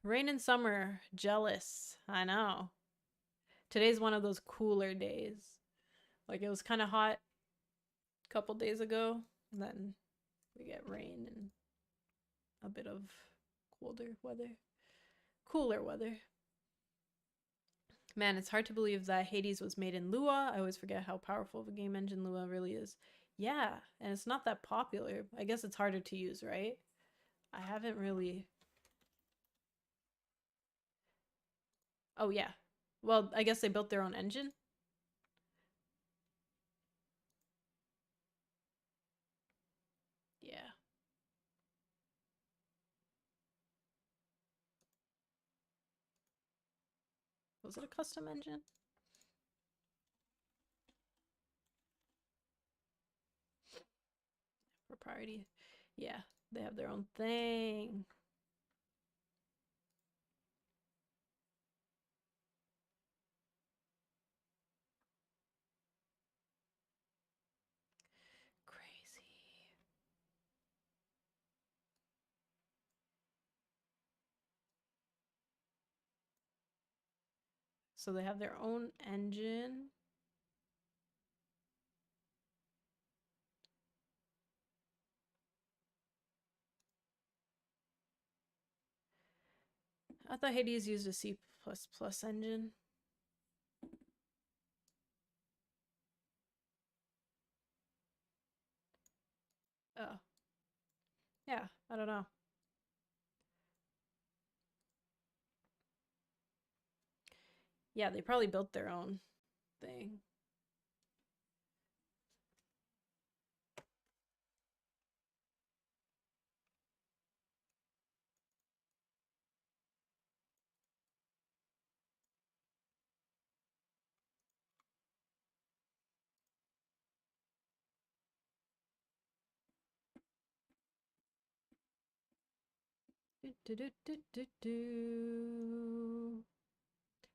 Rain and summer, jealous. I know. Today's one of those cooler days. Like, it was kind of hot a couple days ago, and then we get rain and a bit of cooler weather. Man, it's hard to believe that Hades was made in Lua. I always forget how powerful of a game engine Lua really is. Yeah, and it's not that popular. I guess it's harder to use, right? I haven't really... Oh, yeah. Well, I guess they built their own engine. Yeah. Was it a custom engine? Propriety. Yeah, they have their own thing. Crazy. So they have their own engine. I thought Hades used a C++ engine. Oh. Yeah, I don't know. Yeah, they probably built their own thing.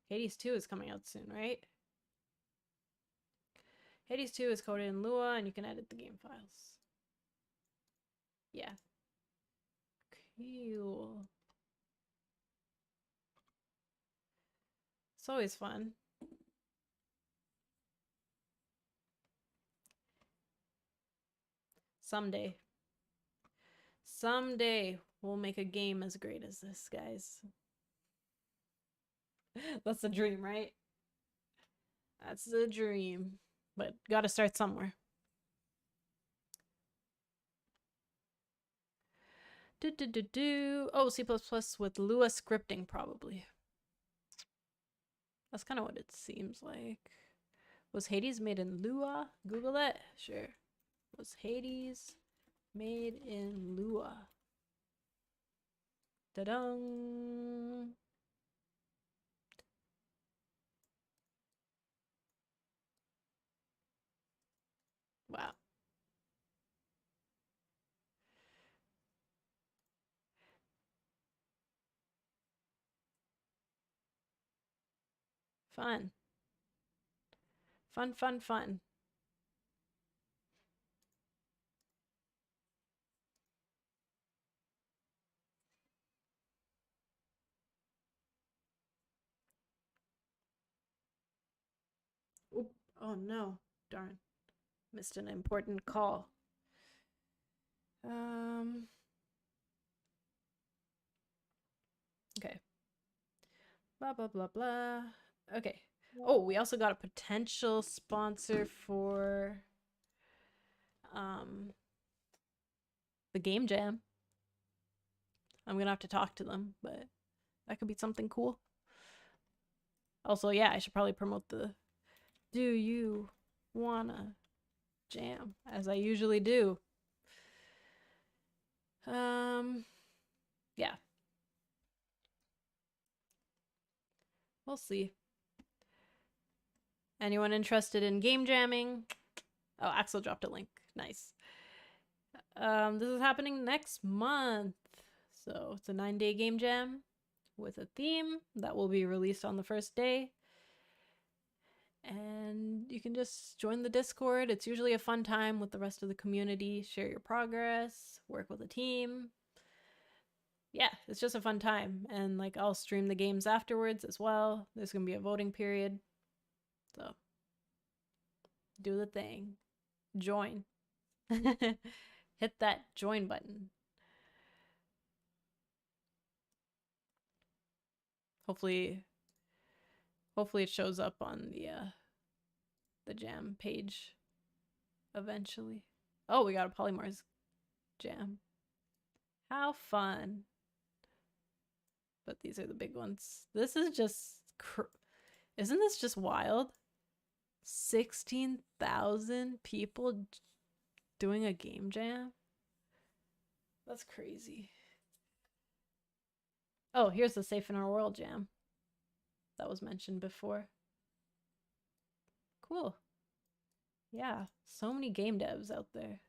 Hades 2 is coming out soon, right? Hades 2 is coded in Lua, and you can edit the game files. Yeah. Cool. It's always fun. Someday. Someday we'll make a game as great as this, guys. That's the dream, right? That's the dream. But gotta start somewhere. Oh, C++ with Lua scripting, probably. That's kind of what it seems like. Was Hades made in Lua? Google it. Sure. Was Hades made in Lua? Da-dum. Wow. Fun. Fun, fun, fun. Oop. Oh no. Darn. Missed an important call. Okay. Blah, blah, blah, blah. Okay. Oh, we also got a potential sponsor for the game jam. I'm gonna have to talk to them, but that could be something cool. Also, yeah, I should probably promote the Do You Wanna Jam, as I usually do. Yeah. We'll see. Anyone interested in game jamming? Oh, Axel dropped a link. Nice. This is happening next month. So it's a 9-day game jam with a theme that will be released on the first day. And you can just join the Discord. It's usually a fun time with the rest of the community. Share your progress, work with a team. Yeah, it's just a fun time. And like I'll stream the games afterwards as well. There's gonna be a voting period. So do the thing. Join. Hit that join button. Hopefully it shows up on the jam page eventually. Oh, we got a Polymor's jam. How fun. But these are the big ones. This is just isn't this just wild? 16,000 people doing a game jam? That's crazy. Oh, here's the Safe in Our World jam that was mentioned before. Cool. Yeah, so many game devs out there.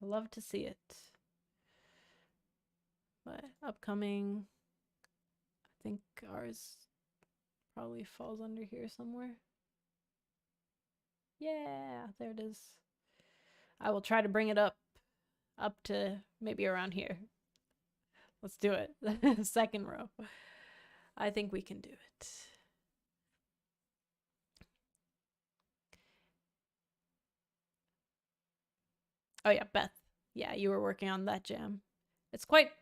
I love to see it. But upcoming, I think ours probably falls under here somewhere. Yeah, there it is. I will try to bring it up to maybe around here. Let's do it. Second row. I think we can do it. Oh yeah, Beth. Yeah, you were working on that jam. It's like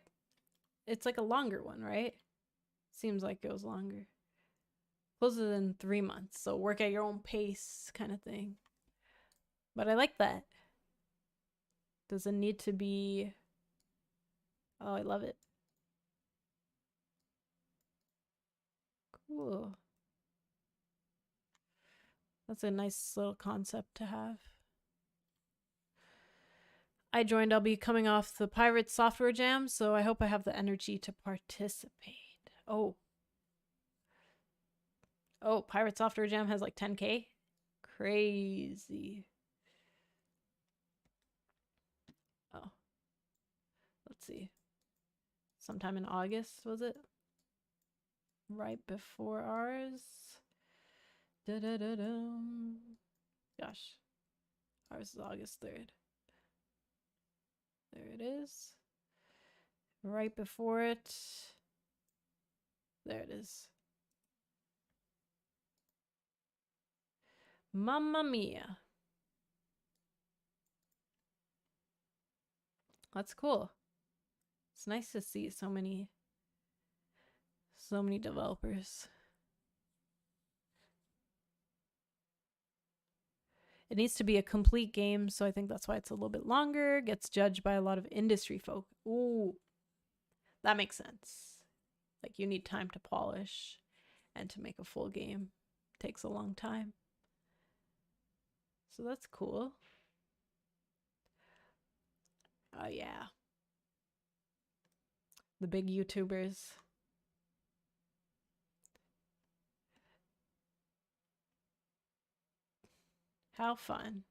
a longer one, right? Seems like it was longer. Closer than 3 months, so work at your own pace kind of thing. But I like that. Doesn't need to be... Oh, I love it. Cool. That's a nice little concept to have. I joined. I'll be coming off the Pirate Software Jam, so I hope I have the energy to participate. Oh, Pirate Software Jam has like 10K? Crazy. Oh. Let's see. Sometime in August, was it? Right before ours. Da-da-da-dum. Gosh. Ours is August 3rd. There it is. Right before it. There it is. Mamma mia. That's cool. It's nice to see so many developers. It needs to be a complete game, so I think that's why it's a little bit longer. Gets judged by a lot of industry folk. Ooh, that makes sense. Like you need time to polish and to make a full game. Takes a long time. So that's cool. Oh yeah. The big YouTubers. How fun.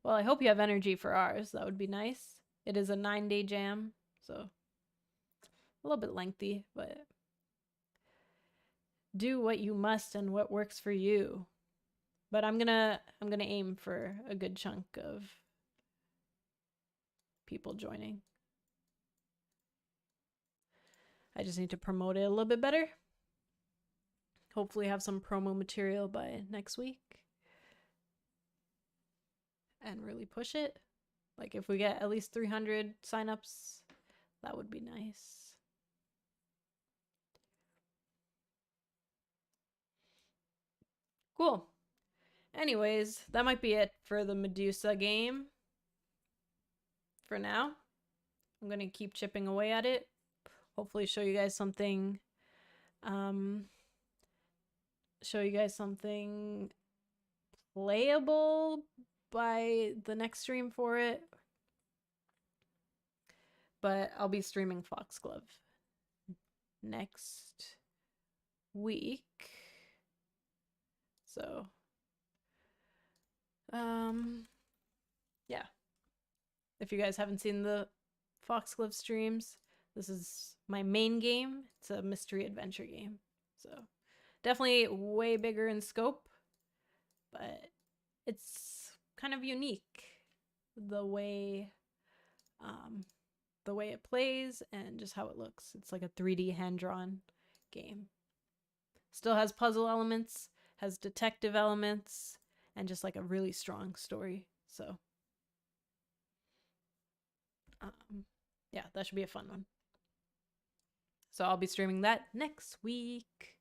Well, I hope you have energy for ours. That would be nice. It is a 9-day jam, so a little bit lengthy, but do what you must and what works for you. But I'm gonna aim for a good chunk of people joining. I just need to promote it a little bit better. Hopefully have some promo material by next week. And really push it. Like if we get at least 300 signups, that would be nice. Cool. Anyways, that might be it for the Medusa game. For now, I'm gonna keep chipping away at it. Hopefully show you guys something playable by the next stream for it. But I'll be streaming Foxglove next week. So, yeah. If you guys haven't seen the Foxglove streams, this is my main game. It's a mystery adventure game. So, definitely way bigger in scope, but it's kind of unique the way it plays and just how it looks. It's like a 3D hand-drawn game. Still has puzzle elements, has detective elements, and just like a really strong story. So yeah, that should be a fun one. So I'll be streaming that next week.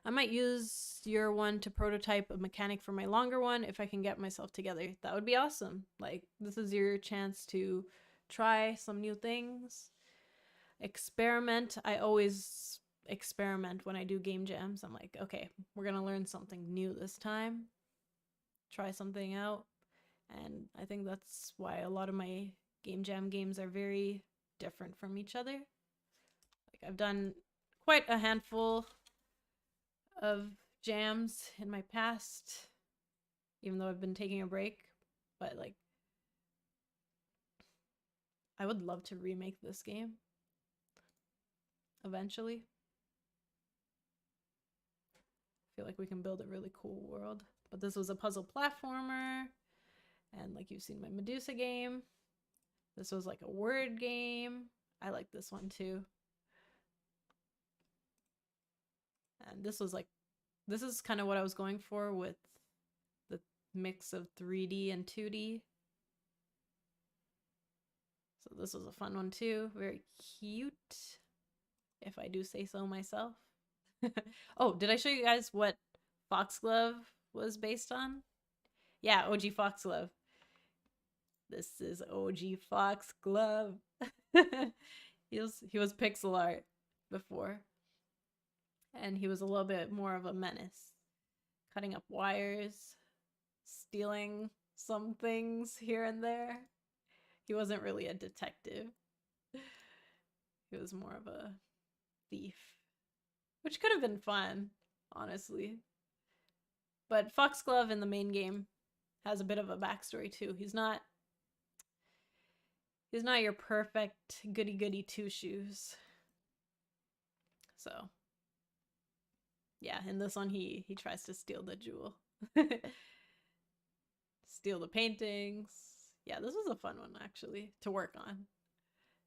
I might use your one to prototype a mechanic for my longer one if I can get myself together. That would be awesome. Like, this is your chance to try some new things. Experiment. I always experiment when I do game jams. I'm like, okay, we're gonna learn something new this time. Try something out. And I think that's why a lot of my game jam games are very different from each other. Like, I've done quite a handful of jams in my past, even though I've been taking a break, but like, I would love to remake this game eventually. I feel like we can build a really cool world. But this was a puzzle platformer, and like you've seen my Medusa game, this was like a word game. I like this one too. And this was like, this is kind of what I was going for with the mix of 3D and 2D. So this was a fun one too. Very cute, if I do say so myself. Oh, did I show you guys what Foxglove was based on? Yeah, OG Foxglove. This is OG Foxglove. He was pixel art before. And he was a little bit more of a menace. Cutting up wires, stealing some things here and there. He wasn't really a detective. He was more of a thief. Which could have been fun, honestly. But Foxglove in the main game has a bit of a backstory too. He's not your perfect goody-goody two-shoes. So yeah, in this one he tries to steal the jewel. Steal the paintings. Yeah, this was a fun one actually to work on.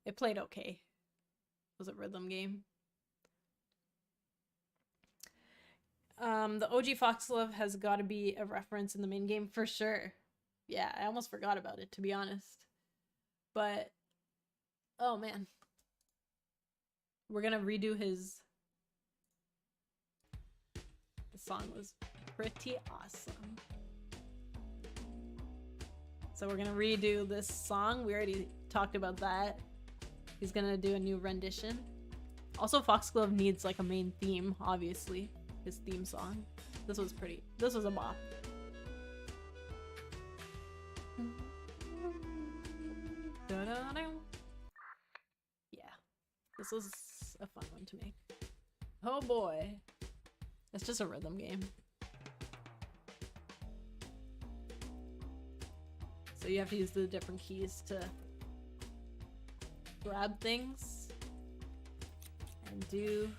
It played okay. It was a rhythm game. The OG Foxglove has got to be a reference in the main game for sure. Yeah, I almost forgot about it, to be honest. But, oh man. We're gonna redo his... The song was pretty awesome. So we're gonna redo this song. We already talked about that. He's gonna do a new rendition. Also, Foxglove needs like a main theme, obviously. His theme song. This was a bop. Yeah, this was a fun one to make. Oh boy. It's just a rhythm game. So you have to use the different keys to grab things and do...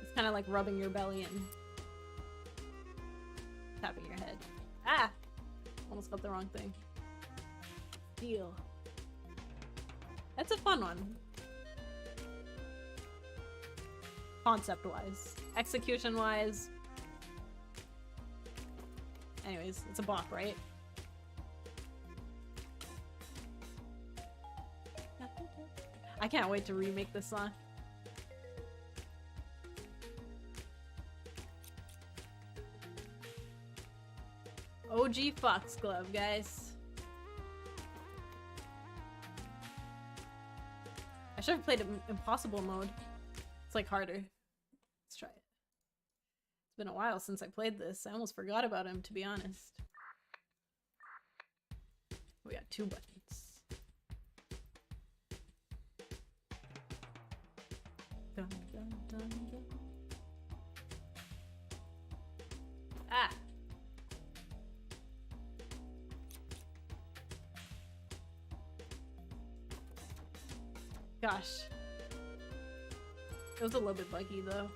It's kind of like rubbing your belly and tapping your head. Ah! Almost got the wrong thing. Deal. That's a fun one. Concept-wise. Execution-wise. Anyways, it's a bop, right? I can't wait to remake this song. OG Foxglove, guys. I should have played Impossible mode. It's like harder. Let's try it. It's been a while since I played this. I almost forgot about him, to be honest. We got 2 buttons. Dun, dun, dun, dun. Ah! Gosh. It was a little bit buggy though.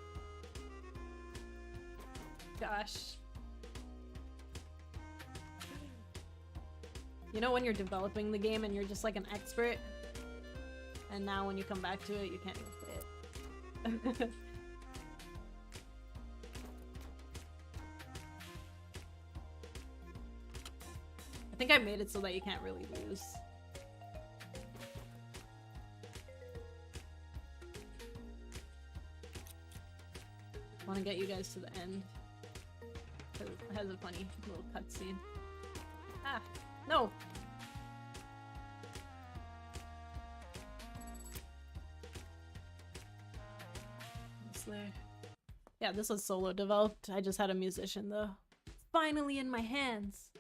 Gosh. You know when you're developing the game and you're just like an expert? And now when you come back to it, you can't even play it. I think I made it so that you can't really lose. I want to get you guys to the end. It has a funny little cutscene. Ah, no! There. Yeah, this was solo developed. I just had a musician though. It's finally in my hands.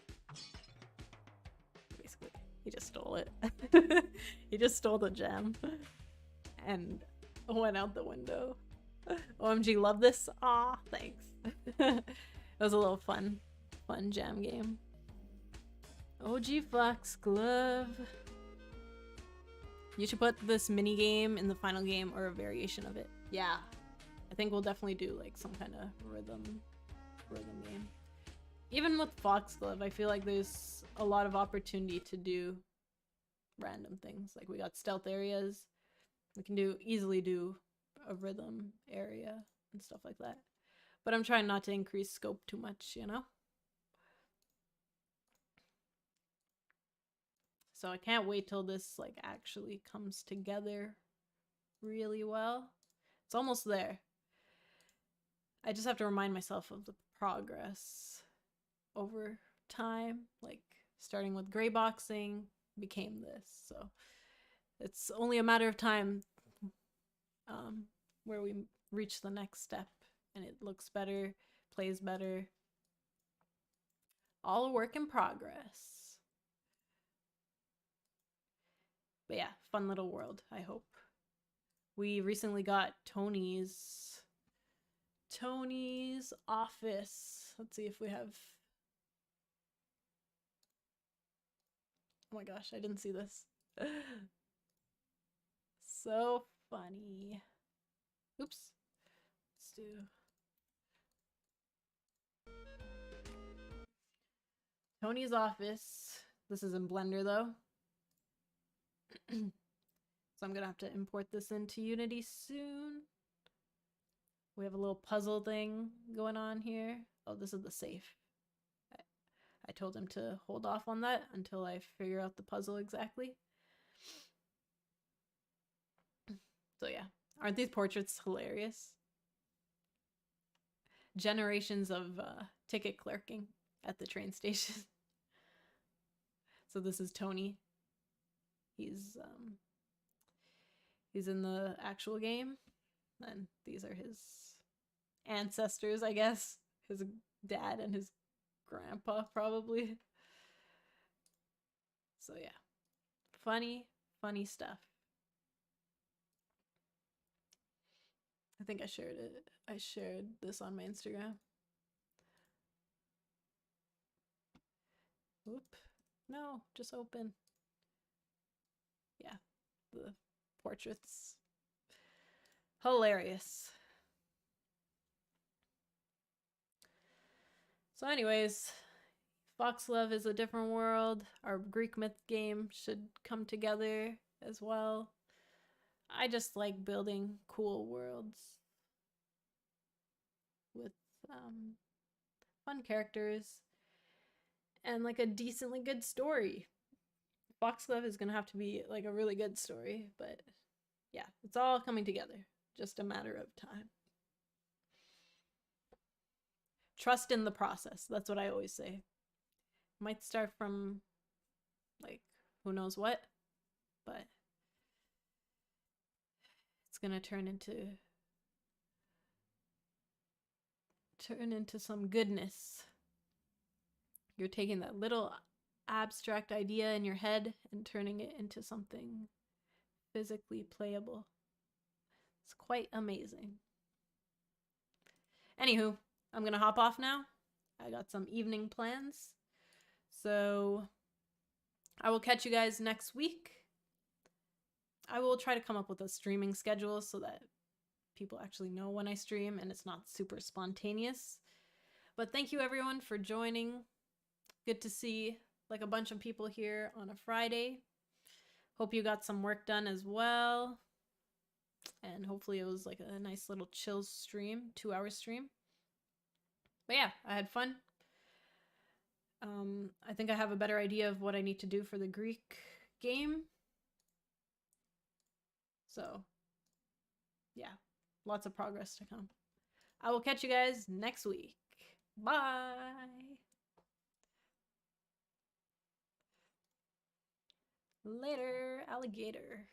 Basically, he just stole it. He just stole the jam and went out the window. OMG, love this. Aw, thanks. It was a little fun jam game. OG Foxglove. You should put this mini game in the final game or a variation of it. Yeah. I think we'll definitely do like some kind of rhythm game. Even with Foxglove, I feel like there's a lot of opportunity to do random things. Like we got stealth areas. We can easily do a rhythm area and stuff like that. But I'm trying not to increase scope too much, you know? So I can't wait till this like actually comes together really well. It's almost there. I just have to remind myself of the progress over time, like starting with gray boxing became this. So it's only a matter of time where we reach the next step and it looks better, plays better. All a work in progress. But yeah, fun little world, I hope. We recently got Tony's office. Let's see if we have... Oh my gosh, I didn't see this. So funny. Oops. Let's do... Tony's office. This is in Blender though. So I'm gonna have to import this into Unity soon. We have a little puzzle thing going on here. Oh, this is the safe. I told him to hold off on that until I figure out the puzzle exactly. So yeah, aren't these portraits hilarious? Generations of ticket clerking at the train station. So this is Tony. He's in the actual game, and these are his ancestors, I guess. His dad and his grandpa, probably. So yeah, funny stuff. I think I shared it. I shared this on my Instagram. Oop. No, just open. Yeah, the portraits. Hilarious. So anyways, Foxglove is a different world. Our Greek myth game should come together as well. I just like building cool worlds with fun characters. and like a decently good story. Foxglove is gonna have to be like a really good story, but yeah, it's all coming together. Just a matter of time. Trust in the process. That's what I always say. Might start from like who knows what, but it's gonna turn into some goodness. You're taking that little abstract idea in your head and turning it into something physically playable. It's quite amazing. Anywho, I'm gonna hop off now. I got some evening plans. So I will catch you guys next week. I will try to come up with a streaming schedule so that people actually know when I stream and it's not super spontaneous. But thank you everyone for joining. Good to see like a bunch of people here on a Friday. Hope you got some work done as well. And hopefully it was like a nice little chill stream, 2-hour stream. But yeah, I had fun. I think I have a better idea of what I need to do for the Greek game. So yeah, lots of progress to come. I will catch you guys next week. Bye. Later, alligator.